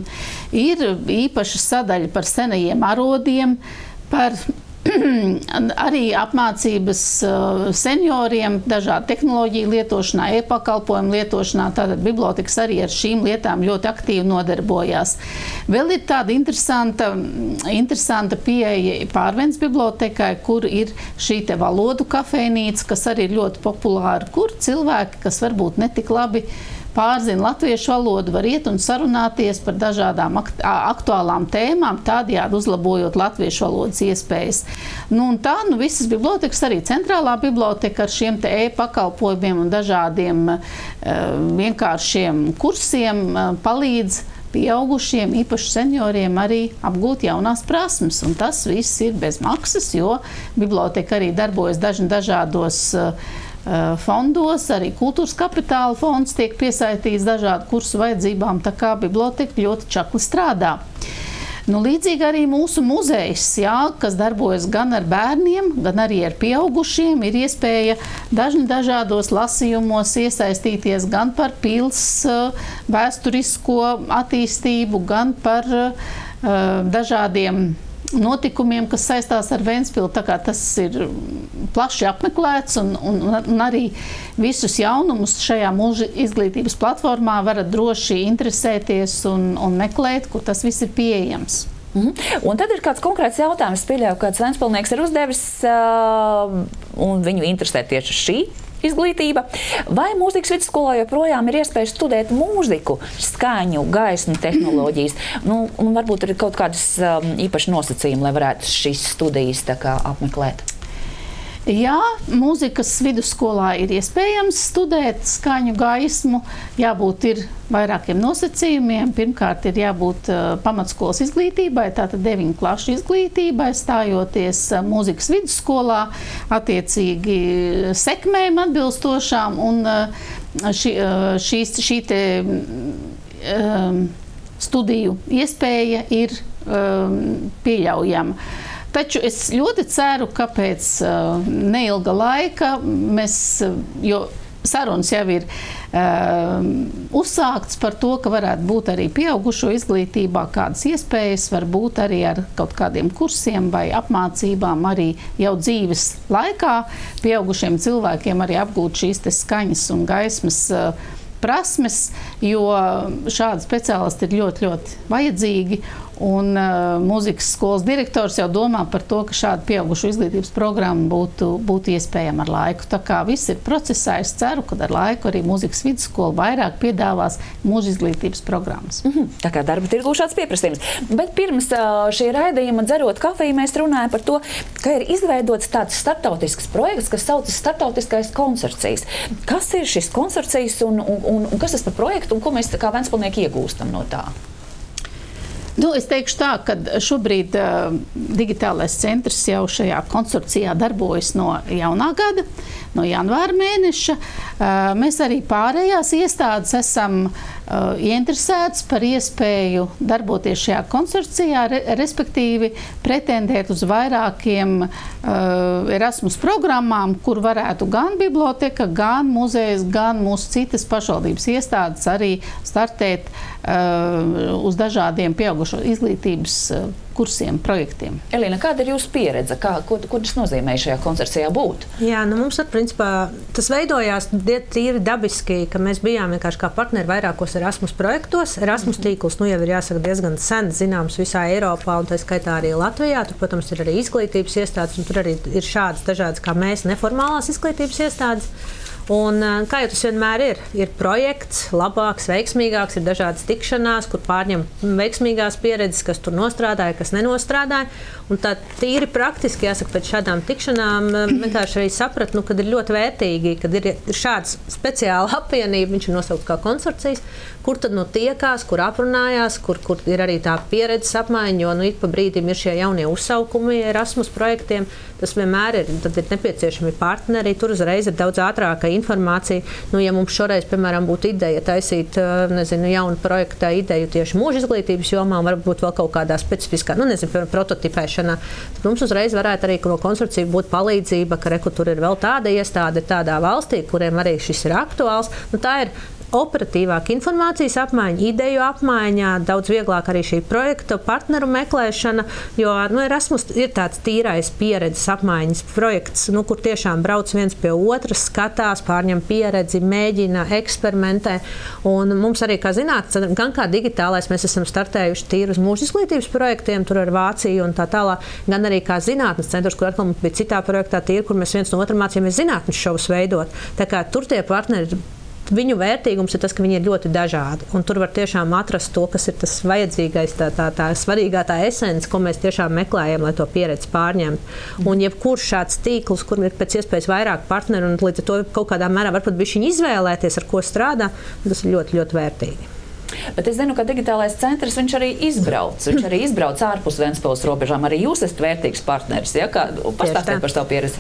Ir īpaša sadaļa par senajiem arodiem, par arī apmācības senioriem, dažādu tehnoloģiju lietošanā, e-pakalpojumu lietošanā. Tātad bibliotekas arī ar šīm lietām ļoti aktīvi nodarbojās. Vēl ir tāda interesanta pieeja Pārvens bibliotekai, kur ir šī te valodu kafejnīca, kas arī ir ļoti populāra, kur cilvēki, kas varbūt netik labi pārzina latviešu valodu, var iet un sarunāties par dažādām aktuālām tēmām, tādējādi uzlabojot latviešu valodas iespējas. Un tā, visas bibliotekas, arī centrālā biblioteka ar šiem te e-pakalpojumiem un dažādiem vienkāršiem kursiem palīdz pieaugušiem, īpaši senioriem, arī apgūt jaunās prasmes. Un tas viss ir bez maksas, jo biblioteka arī darbojas dažādos fondos, arī kultūras kapitāla fonds tiek piesaitīts dažādu kursu vajadzībām, tā kā biblioteka ļoti čakli strādā. Līdzīgi arī mūsu muzejs, kas darbojas gan ar bērniem, gan arī ar pieaugušiem, ir iespēja dažādos lasījumos iesaistīties gan par pils vēsturisko attīstību, gan par dažādiem notikumiem, kas saistās ar Ventspili. Tā kā tas ir plaši apmeklēts un arī visus jaunumus šajā mūža izglītības platformā varat droši interesēties un meklēt, kur tas viss ir pieejams. Un tad ir kāds konkrēts jautājums, pieļauju, kāds ventspilnieks ir uzdevis, un viņu interesē tieši šī izglītība. Vai mūzikas vidusskolā joprojām ir iespēja studēt mūziku, skaņu, gaismu, tehnoloģijas? Un varbūt ir kaut kādas īpaši nosacījumi, lai varētu šīs studijas apmeklēt? Jā, mūzikas vidusskolā ir iespējams studēt skaņu, gaismu. Jābūt ir vairākiem nosacījumiem. Pirmkārt, ir jābūt pamatskolas izglītībai, tātad 9 klašu izglītībai, stājoties mūzikas vidusskolā, attiecīgi sekmēm atbilstošām, un šī studiju iespēja ir pieļaujama. Taču es ļoti ceru, ka pēc neilga laika jo sarunas jau ir uzsākts par to, ka varētu būt arī pieaugušo izglītībā kādas iespējas, varbūt arī ar kaut kādiem kursiem vai apmācībām arī jau dzīves laikā pieaugušiem cilvēkiem arī apgūt šīs te skaņas un gaismas prasmes, jo šādi speciālisti ir ļoti, ļoti vajadzīgi. Un mūzikas skolas direktors jau domā par to, ka šāda pieaugušu izglītības programma būtu iespējama ar laiku. Tā kā viss ir procesā, es ceru, ka ar laiku arī mūzikas vidusskola vairāk piedāvās mūža izglītības programmas. Tā kā darba tirgū šāds pieprasījums. Bet pirms šī raidījuma dzerot kafiju mēs runājam par to, ka ir izveidots tāds startautisks projekts, kas saucas Startautiskais konsorcijs. Kas ir šis konsorcijs un kas tas par projektu un ko mēs kā ventspilnieki iegūstam no tā? Es teikšu tā, ka šobrīd digitālais centrs jau šajā konsorcijā darbojas no jaunā gada, no janvāra mēneša. Mēs arī pārējās iestādes esam ieinteresētas par iespēju darboties šajā konsorcijā, respektīvi pretendēt uz vairākiem Erasmus programmām, kur varētu gan biblioteka, gan muzejs, gan mūsu citas pašvaldības iestādes arī startēt uz dažādiem pieaugušo izglītības kursiem, projektiem. Elīna, kāda ir jūsu pieredze? Ko tas nozīmē šajā konsorcijā būt? Jā, mums principā tas veidojās tīri dabiski, ka mēs bijām vienkārši kā partneri vairākos Erasmus projektos. Erasmus tīkls jau ir jāsaka diezgan sen zināms visā Eiropā un tā skaitā arī Latvijā. Tur, protams, ir arī izglītības iestādes un tur arī ir šādas dažādas kā mēs neformālās izglītības iestādes. Un, kā jau tas vienmēr ir projekts, labāks, veiksmīgāks, ir dažādas tikšanās, kur pārņem veiksmīgās pieredzes, kas tur nostrādāja, kas nenostrādāja. Un tā tīri praktiski, jāsaka, pēc šādām tikšanām vienkārši arī sapratu, kad ir ļoti vērtīgi, kad ir šāds speciāla apvienība, viņš ir nosaukts kā konsorcijas, kur tad tiekās, kur aprunājās, kur ir arī tā pieredzes apmaiņa, jo ik pa brīdim ir šie jaunie uzsaukumi Erasmus projektiem. Tas vienmēr ir nepieciešami partneri, tur uzreiz ir daudz ātrāka informācija. Ja mums šoreiz, piemēram, būtu ideja taisīt, jaunu projekta ideju tieši mūža izglītības jomā, un varbūt vēl kaut kādā specifiskā, piemēram, prototipēšanā, tad mums uzreiz varētu arī no konsorcija būt palīdzība, ka tur ir vēl tāda iestāde tādā valstī, kuriem arī šis ir aktuāls. Tā ir operatīvāka informācijas apmaiņa, ideju apmaiņā, daudz vieglāk arī šī projekta partneru meklēšana, jo Erasmus ir tāds tīrais pieredzes apmaiņas projekts, kur tiešām brauc viens pie otras, skatās, pārņem pieredzi, mēģina, eksperimentē. Un mums arī, kā zinātnes, gan kā digitālais, mēs esam startējuši tīri uz mūža izglītības projektiem, tur ar Vāciju un tā tālāk, gan arī kā zinātnes centrs, kur atkal bija citā projektā tīri, kur mēs viens no otra mācījāmies zinātnes šovus veidot. Tā kā tur tie partneri viņu vērtīgums ir tas, ka viņi ir ļoti dažādi. Un tur var tiešām atrast to, kas ir tas vajadzīgais, tā svarīgā tā esence, ko mēs tiešām meklējam, lai to pieredzi pārņemtu. Un jebkurš šāds tīkls, kur ir pēc iespējas vairāk partneru un līdz ar to kaut kādā mērā varbūt bišķiņ izvēlēties, ar ko strādā, tas ir ļoti, ļoti vērtīgi. Bet es zinu, ka digitālais centrs, viņš arī izbrauc ārpus Ventspils robežām. Arī jūs esat vērtīgs partneris, ja? Pastāstiet par savu pieredzi.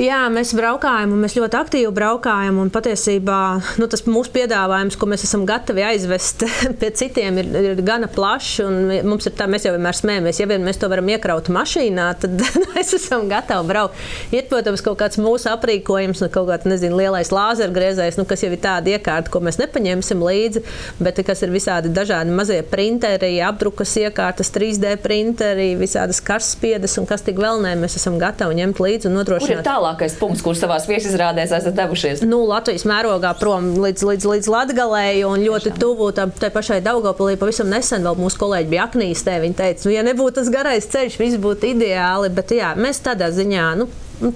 Jā, mēs braukājam, un mēs ļoti aktīvi braukājam, un patiesībā tas mūsu piedāvājums, ko mēs esam gatavi aizvest pie citiem, ir gana plašs, un mums ir tā, mēs jau vienmēr smējamies, ja vien mēs to varam iekraut mašīnā, tad mēs esam gatavi braukt. Ir, protams, kaut kāds mūsu aprīkojums, kaut kāds, lielais lāzergriezējs, kas jau ir tāda iekārta, ko mēs nepaņemsim līdzi, bet kas ir visādi dažādi mazie printeri, apdrukas iekārtas, 3D printeri, visādas karstspiedes, un kas tik vēl ne, mēs esam gatavi ņemt līdzi un nodrošināt. Tālākais punkts, kur savās viesizrādēs esat devušies? Latvijas mērogā prom līdz Latgalei un ļoti tuvu tai pašai Daugavpilī. Pavisam nesen vēl mūsu kolēģi bija Aknīstē. Viņi teica, ja nebūtu tas garais ceļš, viss būtu ideāli, bet jā, mēs tādā ziņā,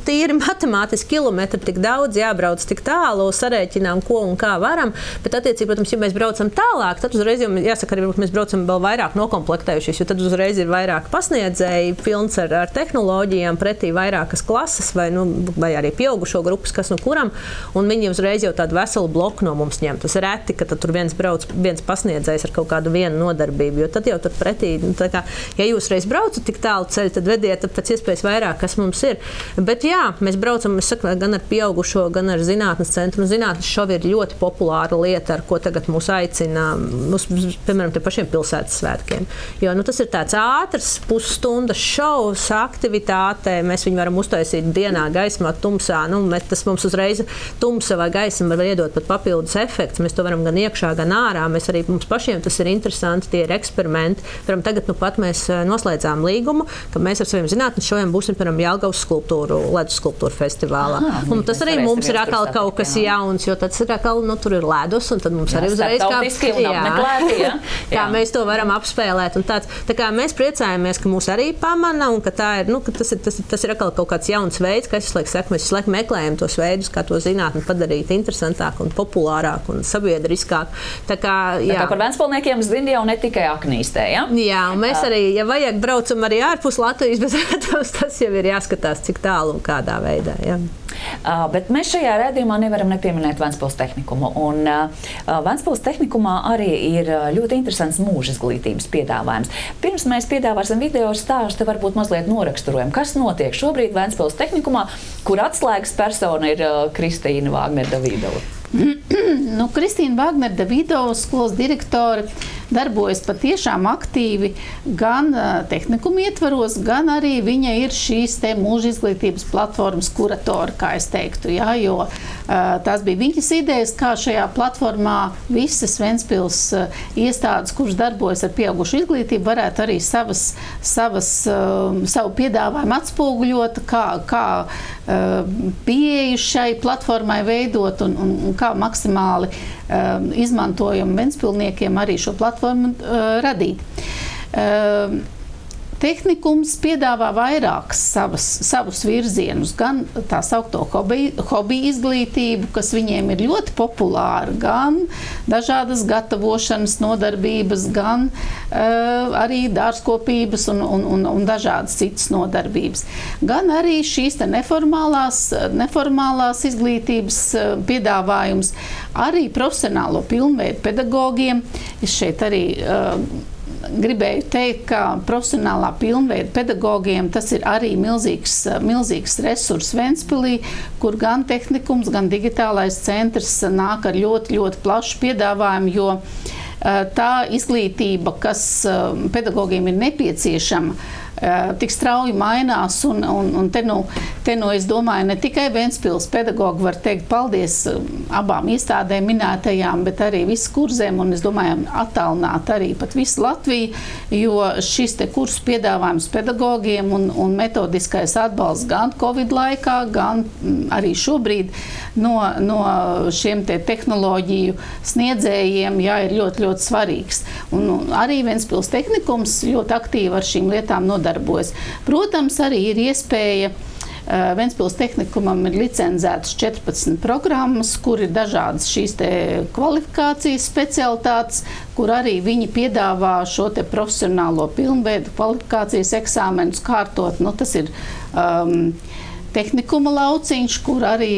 tīri matemātiski kilometri tik daudz, jābrauc tik tālu, sarēķinām, ko un kā varam, bet attiecīgi, protams, ja mēs braucam tālāk, tad uzreiz jau jāsaka, arī mēs braucam vēl vairāk nokomplektējušies, jo tad uzreiz ir vairāk pasniedzēji, pilns ar tehnoloģijām, pretī vairākas klases vai arī pieaugušo grupas, kas no kuram, un viņi uzreiz jau tādu veselu bloku no mums ņem. Tas reti, ka tad tur viens pasniedzējs ar kaut kādu vienu nodarbību, jo tad jau tur pretī, ja jūs reiz braucat tik tālu ceļu, tad vediet pēc iespējas vairāk, kas mums ir. Bet jā, mēs braucam, gan ar pieaugušo, gan ar zinātnes centru. Zinātnes šovi ir ļoti populāra lieta, ar ko tagad mūs aicina, piemēram, tie pašiem pilsētas svētkiem. Jo tas ir tāds ātrs, pusstundas šovs, aktivitāte. Mēs viņu varam uztaisīt dienā, gaismā, tumsā. Tas mums uzreiz tumsa vai gaisma var iedot pat papildus efekts. Mēs to varam gan iekšā, gan ārā. Mēs arī mums pašiem tas ir interesanti, tie ir eksperimenti. Piemēram, tagad pat mēs noslēdzām līgumu, ka mēs ar saviem zinātnes šoviem būsim, piemēram, Jelgavas skulptūru ledus skulptūru festivālā. Un tas arī mums ir atkal kaut kas jauns, jo tas ir atkal, tur ir ledus, un tad mums arī uzreiz kā mēs to varam apspēlēt. Un tā kā mēs priecājamies, ka mūs arī pamana, un ka tā ir, ka tas ir atkal kaut kāds jauns veids, ka mēs visu laiku meklējam tos veidus, kā to zinātni padarīt interesantāk un populārāk un sabiedriskāk. Tā kā par Ventspilniekiem zina jau ne tikai Aknīstē, ja? Jā, un mēs arī, ja vajag, braucam arī ārpus Latvijas, bet tas jau ir jāskatās, cik tālu un kādā veidā. Ja. Bet mēs šajā redzījumā nevaram nepieminēt Ventspils tehnikumu. Un Ventspils tehnikumā arī ir ļoti interesants mūža izglītības piedāvājums. Pirms mēs piedāvāsim video stāstu, varbūt mazliet noraksturojam, kas notiek šobrīd Ventspils tehnikumā, kur atslēgas persona ir Kristīna Vāgner-Davidova. Kristīna Vāgner-Davidova, skolas direktore, darbojas patiešām aktīvi gan tehnikuma ietvaros, gan arī viņa ir šīs te mūža izglītības platformas kuratora, kā es teiktu, jo tās bija viņas idejas, kā šajā platformā visas Ventspils iestādes, kuras darbojas ar pieaugušu izglītību, varētu arī savu piedāvājumu atspoguļot, kā pieeju šai platformai veidot un kā maksimāli izmantojam Ventspilniekiem arī šo platformu radīt. Tehnikums piedāvā vairākas savus virzienus, gan tā saukto hobby izglītību, kas viņiem ir ļoti populāra, gan dažādas gatavošanas nodarbības, gan arī dārzkopības un dažādas citas nodarbības. Gan arī šīs neformālās izglītības piedāvājums, arī profesionālo pilnveidu pedagogiem. Es šeit arī gribēju teikt, ka profesionālā pilnveida pedagogiem tas ir arī milzīgs resurs Ventspilī, kur gan tehnikums, gan digitālais centrs nāk ar ļoti, ļoti plašu piedāvājumu, jo tā izglītība, kas pedagogiem ir nepieciešama, tik strauji mainās, un te es domāju, ne tikai Ventspils pedagogi var teikt paldies abām iestādēm minētajām, bet arī visu kurzēm, un es domāju, attālināt arī pat visu Latviju, jo šis te kursu piedāvājums pedagogiem un metodiskais atbalsts gan Covid laikā, gan arī šobrīd no šiem te tehnoloģiju sniedzējiem, ir ļoti, ļoti svarīgs. Un arī Ventspils tehnikums ļoti aktīvi ar šīm lietām nodarbojas. Protams, arī ir iespēja Ventspils tehnikumam ir licencētas 14 programmas, kur ir dažādas šīs te kvalifikācijas specialitātes, kur arī viņi piedāvā šo te profesionālo pilnveidu kvalifikācijas eksāmenus kārtot. Nu, tas ir tehnikuma lauciņš, kur arī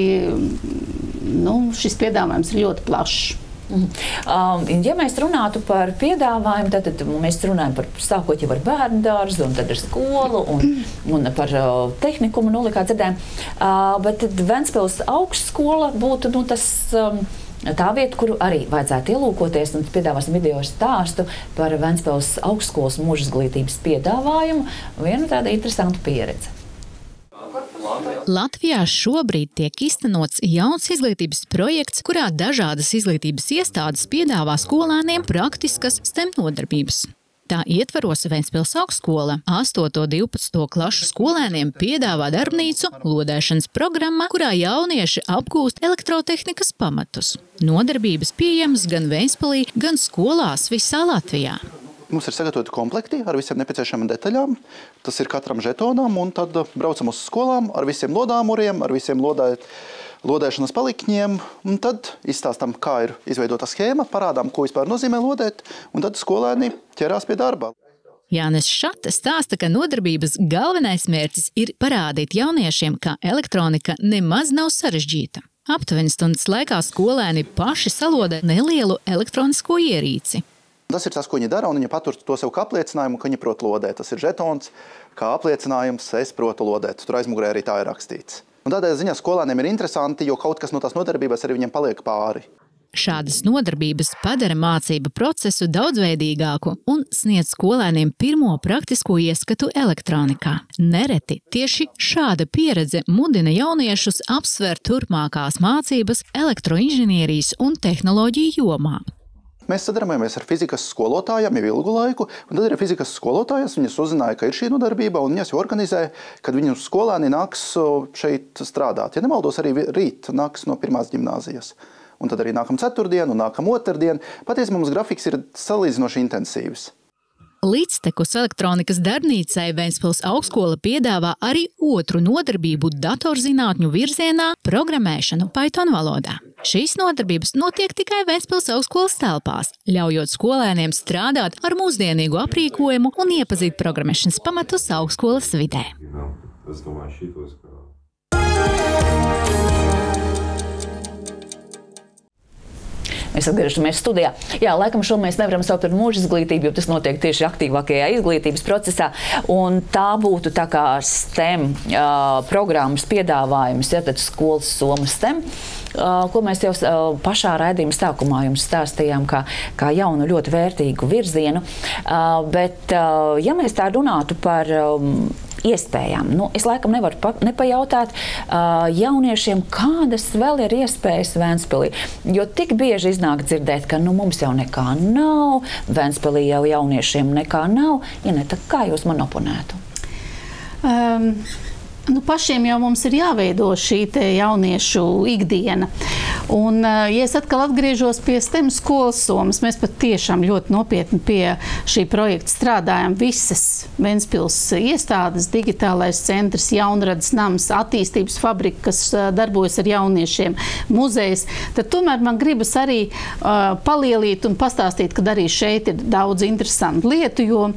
šis piedāvājums ir ļoti plašs. Ja mēs runātu par piedāvājumu, tad mēs runājam par sākot jau ar bērnu dārzu, un tad ar skolu, un par tehnikumu, kā dzirdējām. Bet Ventspils augstskola būtu tā vieta, kuru arī vajadzētu ielūkoties, un piedāvāsim video stāstu par Ventspils augstskolas mūža izglītības piedāvājumu. Viena tāda interesanta pieredze. Latvijā šobrīd tiek īstenots jauns izglītības projekts, kurā dažādas izglītības iestādes piedāvā skolēniem praktiskas STEM nodarbības. Tā ietvaros Ventspils augstskola 8. un 12. klašu skolēniem piedāvā darbnīcu lodēšanas programma, kurā jaunieši apgūst elektrotehnikas pamatus. Nodarbības pieejamas gan Ventspilī, gan skolās visā Latvijā. Mums ir sagatavoti komplekti ar visiem nepieciešamām detaļām. Tas ir katram žetonam, un tad braucam uz skolām ar visiem lodāmuriem, ar visiem lodēšanas palikņiem, un tad izstāstam, kā ir izveidota schēma, parādām, ko vispār nozīmē lodēt, un tad skolēni ķerās pie darba. Jānis Šate stāsta, ka nodarbības galvenais mērķis ir parādīt jauniešiem, ka elektronika nemaz nav sarežģīta. Aptuveni stundas laikā skolēni paši salodē nelielu elektronisko ierīci. Tas ir tas, ko viņi dara, un viņi patur to sev kā apliecinājumu, ka viņi prot lodēt. Tas ir žetons, kā apliecinājums, es protu lodēt. Tur aizmugurē arī tā ir rakstīts. Un tādēļ ziņā skolēniem ir interesanti, jo kaut kas no tās nodarbības arī viņiem paliek pāri. Šādas nodarbības padara mācību procesu daudzveidīgāku un sniedz skolēniem pirmo praktisko ieskatu elektronikā. Nereti tieši šāda pieredze mudina jauniešus apsvērt turpmākās mācības elektroinženierijas un tehnoloģiju jomā. Mēs sadarbojamies ar fizikas skolotājiem jau ilgu laiku, un tad arī fizikas skolotājas viņas uzzināja, ka ir šī nodarbība, un viņas jau organizē, kad viņu skolēni nāks šeit strādāt. Ja nemaldos, arī rīt nāks no pirmās ģimnāzijas. Un tad arī nākam ceturtdienu, un nākam otrdien. Patiesībā mums grafiks ir salīdzinoši intensīvs. Līdztekus elektronikas darbnīcai Ventspils augstskola piedāvā arī otru nodarbību datorzinātņu virzienā – programmēšanu Python valodā. Šīs nodarbības notiek tikai Ventspils augstskolas telpās, ļaujot skolēniem strādāt ar mūsdienīgu aprīkojumu un iepazīt programmēšanas pamatus augstskolas vidē. Mēs atgriežamies studijā. Jā, laikam šo mēs nevaram saukt par mūža izglītību, jo tas notiek tieši aktīvākajā izglītības procesā. Un tā būtu tā kā STEM programmas piedāvājums, ja tad skolas soma STEM, ko mēs jau pašā raidījuma sākumā jums stāstījām kā jaunu ļoti vērtīgu virzienu. Bet, ja mēs tā runātu par iespējām. Es laikam nevaru nepajautāt jauniešiem, kādas vēl ir iespējas Ventspilī. Jo tik bieži iznāk dzirdēt, ka mums jau nekā nav, Ventspilī jau jauniešiem nekā nav. Janeta, kā jūs man oponētu? Pašiem jau mums ir jāveido šī te jauniešu ikdiena. Un, ja es atkal atgriežos pie STEM skolas somas, mēs pat tiešām ļoti nopietni pie šī projekta strādājam visas Ventspils iestādes, digitālais centrs, jaunradas nams, attīstības fabrika, kas darbojas ar jauniešiem, muzejs. Tad tomēr man gribas arī palielīt un pastāstīt, ka arī šeit ir daudz interesantu lietu, jo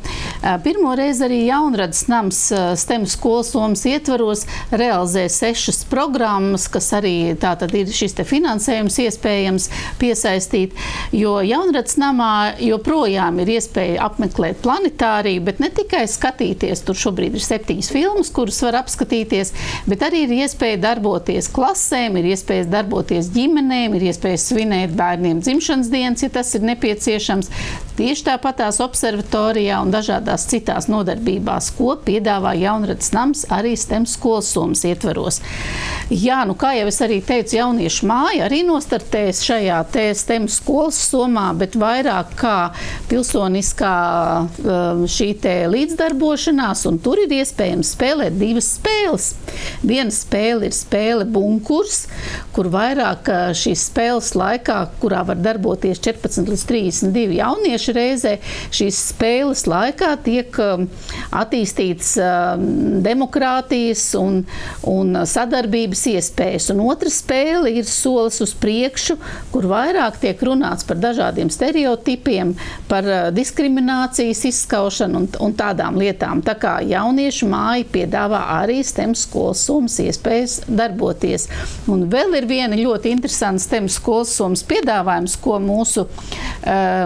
pirmo reizi arī jaunradas nams STEM skolas somas ietvaros realizē 6 programmas, kas arī tātad ir šis te finansējums iespējams piesaistīt, jo jaunradas namā joprojām ir iespēja apmeklēt planetāriju, bet ne tikai skatīties, tur šobrīd ir 7 filmas, kuras var apskatīties, bet arī ir iespēja darboties klasēm, ir iespējas darboties ģimenēm, ir iespējas svinēt bērniem dzimšanas dienas, ja tas ir nepieciešams. Tieši tāpatās observatorijā un dažādās citās nodarbībās, ko piedāvā jaunradas nams arī STEM skolas somas ietvaros. Jā, kā jau es arī teicu, jauniešu māja arī nostartēs šajā STEM skolas somā, bet vairāk kā pilsoniskā šī te līdzdarbošanās, un tur ir iespējams spēlēt 2 spēles. Viena spēle ir spēle bunkurs, kur vairāk šīs spēles laikā, kurā var darboties 14 līdz 32 jaunieši, mēneša reizē. Šīs spēles laikā tiek attīstīts demokrātijas un sadarbības iespējas. Un otra spēle ir solis uz priekšu, kur vairāk tiek runāts par dažādiem stereotipiem, par diskriminācijas izskaušanu un tādām lietām. Tā kā jauniešu māja piedāvā arī STEM skolas summas iespējas darboties. Un vēl ir viena ļoti interesanta STEM skolas summas piedāvājums, ko mūsu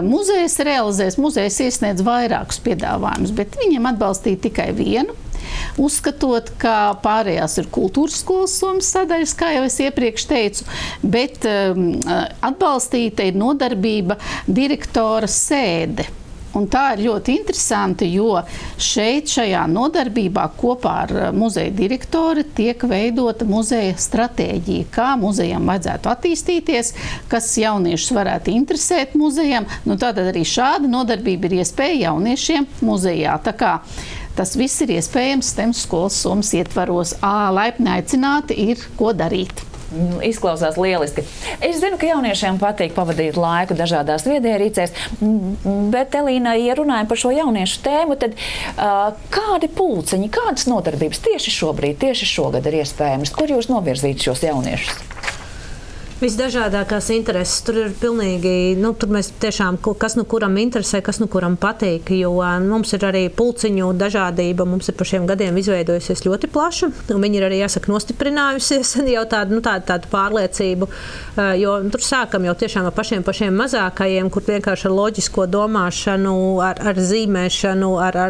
muzejs realizēs. Muzejs iesniedz vairākus piedāvājumus, bet viņiem atbalstīja tikai vienu, uzskatot, ka pārējās ir kultūras skolas summas sadaļas, kā jau es iepriekš teicu, bet atbalstīta ir nodarbība direktora sēde. Un tā ir ļoti interesanti, jo šajā nodarbībā kopā ar muzeja direktori tiek veidota muzeja stratēģija, kā muzejam vajadzētu attīstīties, kas jauniešus varētu interesēt muzejam. Nu, tātad arī šāda nodarbība ir iespēja jauniešiem muzejā. Tā kā tas viss ir iespējams STEM skolas summas ietvaros. Laipni aicināti ir, ko darīt. Izklausās lieliski. Es zinu, ka jauniešiem patīk pavadīt laiku dažādās viedierīcēs, bet, Elīna, ja runājam par šo jauniešu tēmu, tad kādi pulciņi, kādas nodarbības tieši šobrīd, tieši šogad ir iespējams? Kur jūs novirzīt šos jauniešus? Visdažādākās intereses. Tur ir pilnīgi, tur mēs tiešām, kas nu kuram interesē, kas nu kuram patīk, jo mums ir arī pulciņu dažādība, mums ir par šiem gadiem izveidojusies ļoti plaša, un viņi ir arī, jāsaka, nostiprinājusies jau tādu pārliecību, jo tur sākam jau tiešām ar pašiem mazākajiem, kur vienkārši ar loģisko domāšanu, ar zīmēšanu, ar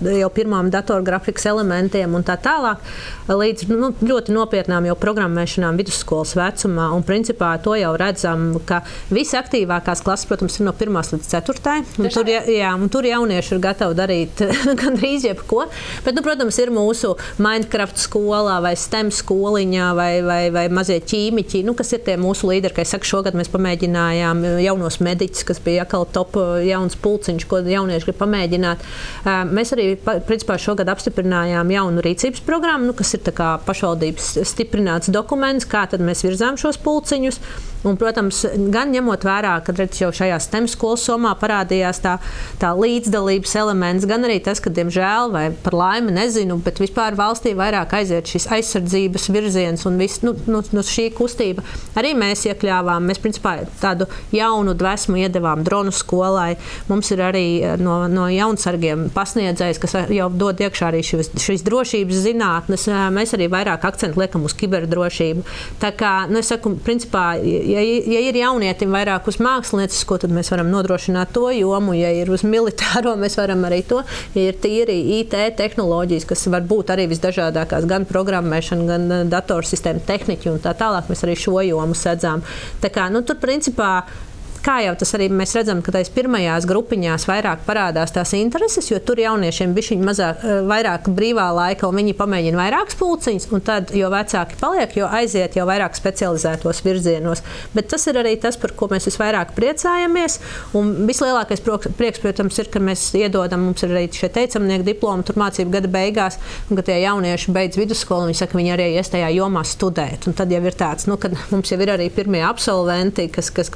jau pirmām datorgrafikas elementiem un tā tālāk, līdz ļoti nopietnām jau programmēšanām vidusskolas vecumā, un principā to jau redzam, ka visaktīvākās klases, protams, ir no 1. līdz 4. Un tur jaunieši ir gatavi darīt gandrīz jebko. Bet, protams, ir mūsu Minecraft skolā vai STEM skoliņā vai mazie ķīmiķi, kas ir tie mūsu līderi. Kā es saku, šogad mēs pamēģinājām jaunos mediķus, kas bija atkal top jauns pulciņš, ko jaunieši grib pamēģināt. Mēs arī, principā, šogad apstiprinājām jaunu rīcības programmu, kas ir tā kā pašvaldības stiprināts dokuments, kā tad mēs virzām šos pulciņus. Un, protams, gan ņemot vērā, kad jau šajā STEM skolas somā parādījās tā līdzdalības elements, gan arī tas, ka, diemžēl, vai par laimi nezinu, bet vispār valstī vairāk aiziet šis aizsardzības virziens un viss no šī kustība. Arī mēs iekļāvām, mēs principā tādu jaunu dvēsmu iedevām dronu skolai. Mums ir arī no jaunsargiem pasniedzējs, kas jau dod iekšā arī šīs drošības zinātnes. Mēs arī vairāk akcentu liekam uz kiberdrošību. Tā kā, es saku, principā, ja ir jaunietim vairāk uz māksliniecisko, tad mēs varam nodrošināt to jomu. Ja ir uz militāro, mēs varam arī to. Ja ir tīri IT tehnoloģijas, kas var būt arī visdažādākās, gan programmēšana, gan datorsistēma tehniķi un tā tālāk, mēs arī šo jomu sedzām. Tā kā, tur principā, kā jau tas arī mēs redzam, ka tais pirmajās grupiņās vairāk parādās tās intereses, jo tur jauniešiem bišķiņ vairāk brīvā laika, un viņi pamēģina vairākas pulciņas, un tad, jo vecāki paliek, jo aiziet jau vairāk specializētos virzienos. Bet tas ir arī tas, par ko mēs visvairāk priecājamies, un vislielākais prieks, protams, ir, ka mēs iedodam, mums ir arī šie teicamnieku diplomi tur mācību gada beigās, un ka tie jaunieši beidz vidusskolu, un viņi saka, viņi arī ies tajā jomā studēt. Un tad jau ir tāds, kad mums jau ir arī pirmie absolventi,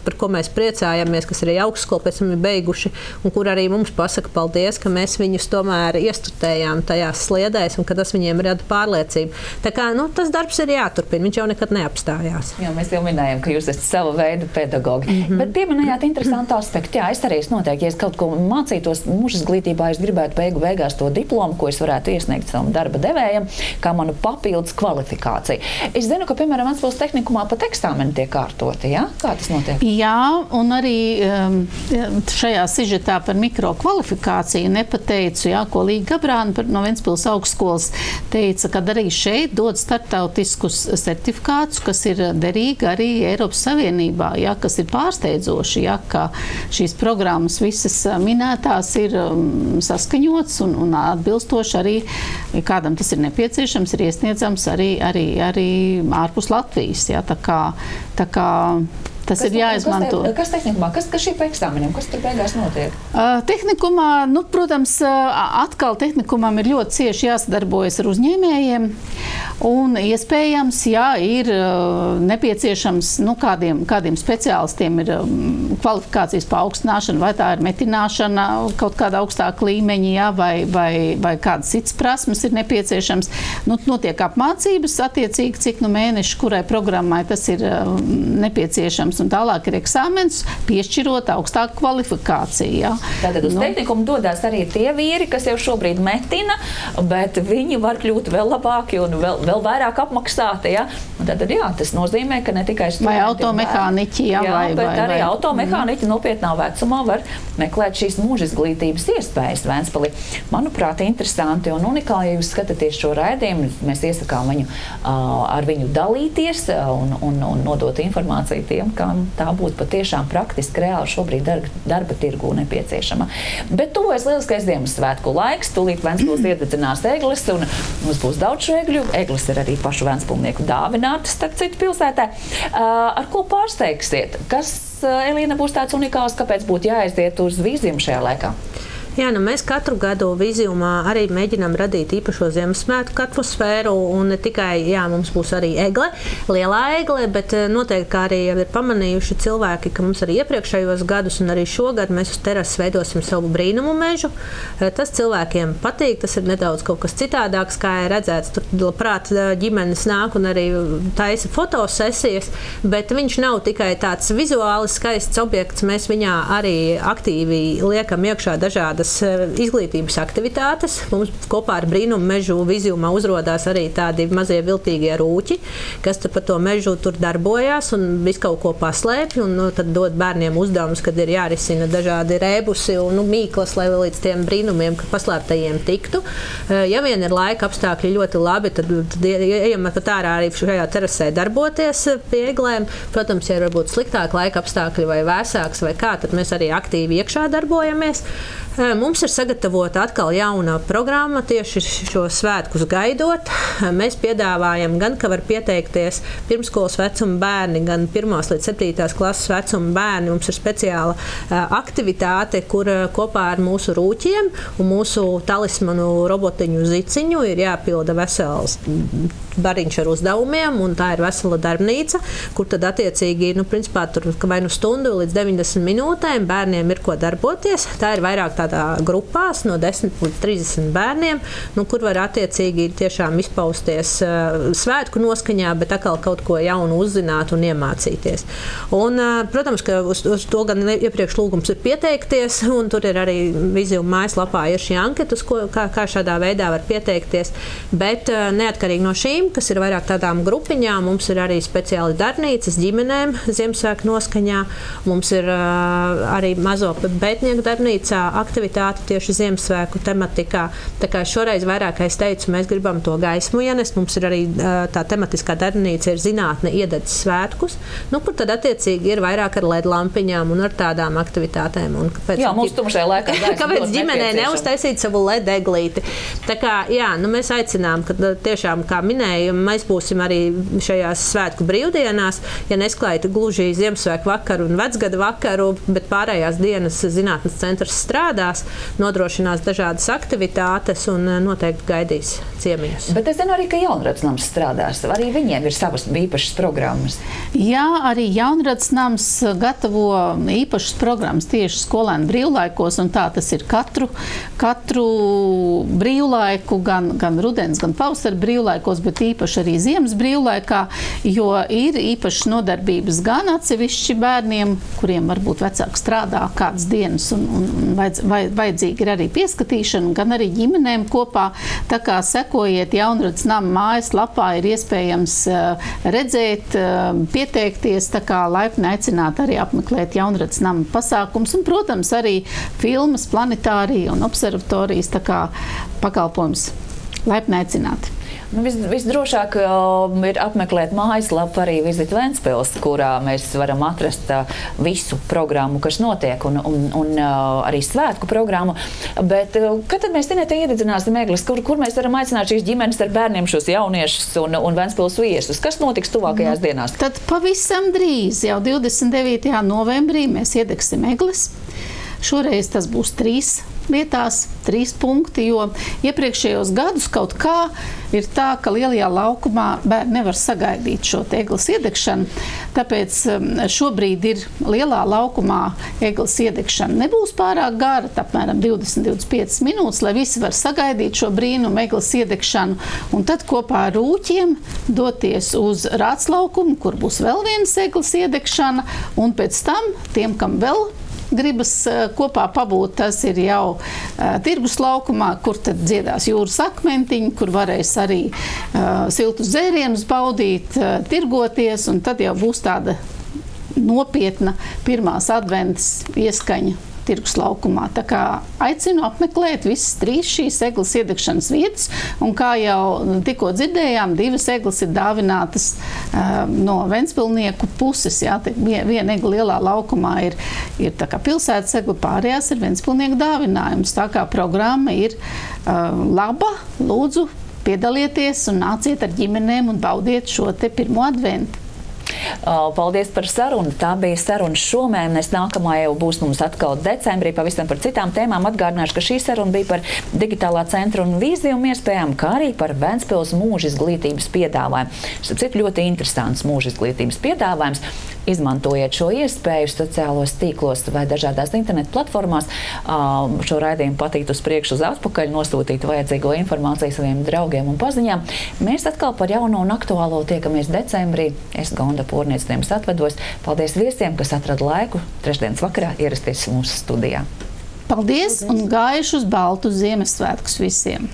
par ko mēs priecājamies, kas arī augstskolu pēc tam ir beiguši, un kur arī mums pasaka paldies, ka mēs viņus tomēr iestutējām tajās sliedēs, un ka tas viņiem rada pārliecību. Tā kā, tas darbs ir jāturpina, viņš jau nekad neapstājās. Jā, mēs jau minējām, ka jūs esat sava veida pedagogi. Bet pieminējāt interesantu aspektu. Jā, es arī noteikti, ja es kaut ko mācītos mūža izglītībā, es gribētu beigās to diplomu, ko es varētu iesniegt savam darba devējam, kā manu papildus kvalifikāciju. Es zinu, ka, piemēram, Ventspils tehnikumā pat eksāmeni tiek kārtoti, jā? Kā tas notiek? Jā, un arī šajā sižetā par mikrokvalifikāciju nepateicu, jā, ko Līga Gabrāna no Ventspils augstskolas teica, ka arī šeit dod starptautiskus certifikātus, kas ir derīgi arī Eiropas Savienībā, jā, kas ir pārsteidzoši, jā, ka šīs programmas visas minētās ir saskaņots un atbilstoši arī, kādam tas ir nepieciešams, ir iesniedzams arī ārpus Latvijas, jā, tā kā tas ir jāizmanto. Kas tehnikumā? Kas šī pa eksāmeniem? Kas tur beigās notiek? Tehnikumā, protams, atkal tehnikumam ir ļoti cieši jāsadarbojas ar uzņēmējiem. Un iespējams, ja ir nepieciešams, kādiem speciālistiem ir kvalifikācijas paaugstināšana, vai tā ir metināšana kaut kāda augstāka līmeņa, vai kādas citas prasmes ir nepieciešams. Notiek apmācības attiecīgi, cik mēneši, kurai programmai tas ir nepieciešams, un tālāk ir eksāmens, piešķirot augstāku kvalifikāciju. Ja. Tātad uz tehnikumu dodās arī tie vīri, kas jau šobrīd metina, bet viņi var kļūt vēl labāki un vēl vairāk apmaksāti. Ja? Tātad, jā, tas nozīmē, ka ne tikai studenti. Vai automehāniķi, bet arī automehāniķi nopietnā vecumā var meklēt šīs mūža izglītības iespējas Ventspilī. Manuprāt, interesanti un unikāli, ja jūs skatāties šo raidījumu, mēs iesakām ar viņu dalīties un nodot informāciju tiem, kam tā būtu patiešām praktiski reāli šobrīd darba tirgū nepieciešama. Bet tuvojas lieliskais Ziemassvētku laiks, tūlīt Ventspils iededzinās eglis un mums būs daudz šo egļu. Eglis ir arī pašu ventspilnieku dāvinātas, starp citu pilsētā. Ar ko pārsteigsiet? Kas, Elīna, būs tāds unikāls, kāpēc būtu jāaiziet uz Vīziumu šajā laikā? Jā, mēs katru gadu Vīziumā arī mēģinām radīt īpašo Ziemassvētku atmosfēru, un ne tikai, mums būs arī egle, lielā egle, bet noteikti, kā arī jau ir pamanījuši cilvēki, ka mums arī iepriekšējos gadus un arī šogad mēs uz terases veidosim savu brīnumu mežu. Tas cilvēkiem patīk, tas ir nedaudz kaut kas citādāks, kā ir redzēts. Tur labprāt ģimenes nāk un arī taisa fotosesijas, bet viņš nav tikai tāds vizuāli skaists objekts, mēs viņā arī aktīvi liekam iekšā dažādas izglītības aktivitātes. Mums kopā ar Brīnumu mežu Vīziumā uzrodās arī tādi mazie viltīgie rūķi, kas par to mežu tur darbojās un visu kaut ko paslēpj, un tad dod bērniem uzdevumus, kad ir jārisina dažādi rēbusi un mīklas, lai līdz tiem brīnumiem paslēptajiem tiktu. Ja vien ir laika apstākļi ļoti labi, tad ejam pat ārā arī šajā terasē darboties pie eglēm. Protams, ja ir varbūt sliktāk laika apstākļi vai vēsāks vai kā, tad mēs arī aktīvi iekšā darbojamies. Mums ir sagatavota atkal jauna programma tieši šo svētkus gaidot. Mēs piedāvājam gan, ka var pieteikties pirmskolas vecuma bērni, gan 1. līdz 7. klases vecuma bērni. Mums ir speciāla aktivitāte, kur kopā ar mūsu rūķiem un mūsu talismanu robotiņu Ziciņu ir jāpilda vesels bariņš ar uzdevumiem, un tā ir vesela darbnīca, kur tad attiecīgi, principā tur vai stundu līdz 90 minūtēm bērniem ir ko darboties. Tā ir vairāk tādā grupās no 10 līdz 30 bērniem, kur var attiecīgi tiešām izpausties svētku noskaņā, bet atkal kaut ko jaunu uzzināt un iemācīties. Un, protams, ka uz to gan iepriekš lūgums ir pieteikties, un tur ir arī Vīziuma mājaslapā ir šī anketas, kā šādā veidā var pieteikties, bet neatkarīgi no šīm, kas ir vairāk tādām grupiņām, mums ir arī speciāli darbnīcas ģimenēm Ziemassvētku noskaņā, mums ir arī mazo pētnieku darbnīcā aktivitāte tieši Ziemassvētku tematikā. Tā kā šoreiz vairāk, es teicu, mēs gribam to gaismu ienest, mums ir arī tā tematiskā darbnīca ir zinātne iededz svētkus, kur tad attiecīgi ir vairāk ar LED lampiņām un ar tādām aktivitātēm. Un jā, mums tumšajā laikā kāpēc ģimenei neuztaisīt savu LED eglīti? Tā kā, mēs aicinām, ka tiešām, kā minēju, mēs būsim arī šajās svētku brīvdienās, ja nesklājat gluži Ziemassvētku vakaru un vecgada vakaru, bet pārējās dienas zinātnes centrs strādās, nodrošinās dažādas aktivitātes un noteikti gaidīs ciemiņus. Bet es zinu arī, ka Jaunrads nams strādās. Arī viņiem ir savas īpašas programmas. Jā, arī Jaunrads nams gatavo īpašas programmas tieši skolēnu brīvlaikos, un tā tas ir katru brīvlaiku, gan rudens, gan pavasara brīvlaikos, bet īpaši arī ziemas brīvlaikā, jo ir īpašas nodarbības gan atsevišķi bērniem, kuriem varbūt vecāki strādā kādas dienas un vajadzīgi ir arī pieskatīšana, gan arī ģimenēm kopā. Tā kā sekojiet Jaunrads nama mājaslapā, ir iespējams redzēt, pieteikties, tā kā laipni aicināt arī apmeklēt Jaunrads nama pasākums un, protams, arī filmas, planetārija un observatorijas, tā kā pakalpojums laipni aicināti. Visdrošāk ir apmeklēt mājaslapu arī Visit Ventspils, kurā mēs varam atrast visu programmu, kas notiek, un arī svētku programmu. Bet kad tad mēs iededzināsim eglis, kur mēs varam aicināt šīs ģimenes ar bērniem, šos jauniešus un Ventspils viesus? Kas notiks tuvākajās dienās? Tad pavisam drīz, jau 29. novembrī, mēs iedegsim eglis. Šoreiz tas būs 3 vietās 3 punkti, jo iepriekšējos gadus kaut kā ir tā, ka lielajā laukumā bērni nevar sagaidīt šo egles iedegšanu. Tāpēc šobrīd ir lielā laukumā egles iedegšana nebūs pārāk gara, apmēram 20-25 minūtes, lai visi var sagaidīt šo brīnumu egles iedegšanu. Un tad kopā ar rūķiem doties uz Rāclaukumu, kur būs vēl viens egles iedegšana. Un pēc tam tiem, kam vēl gribas kopā pabūt, tas ir jau tirgus laukumā, kur tad dziedās jūras akmentiņi, kur varēs arī siltus dzērienus baudīt, tirgoties, un tad jau būs tāda nopietna pirmās adventas ieskaņa tirgus laukumā. Tā kā aicinu apmeklēt visas 3 šīs egles iedegšanas vietas, un kā jau tikko dzirdējām, 2 egles ir dāvinātas no ventspilnieku puses. Jā, viena egle lielā laukumā ir tā kā pilsētas egle, pārējās ir ventspilnieku dāvinājums. Tā kā programma ir laba, lūdzu piedalieties un nāciet ar ģimenēm un baudiet šo te pirmo adventu. Paldies par sarunu. Tā bija saruna šomēnes. Nākamā jau būs mums atkal decembrī pavisam par citām tēmām. Atgādināšu, ka šī saruna bija par digitālā centra un vīziju iespējām, kā arī par Ventspils mūža izglītības piedāvājumu. Šis ir ļoti interesants mūža izglītības piedāvājums. Izmantojiet šo iespēju sociālos tīklos vai dažādās internetu platformās. Šo raidījumu patīt uz priekšu, uz atpakaļ, nosūtīt vajadzīgo informāciju saviem draugiem un paziņām. Mēs atkal par jauno un aktuālo tiekamies decembrī. Es Gonda Pūrniece jums atvedos. Paldies viesiem, kas atrada laiku trešdienas vakarā ierasties mūsu studijā. Paldies un gaišus baltus Ziemassvētkus visiem!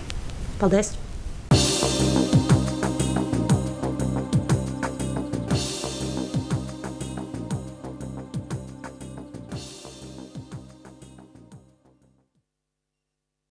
Paldies!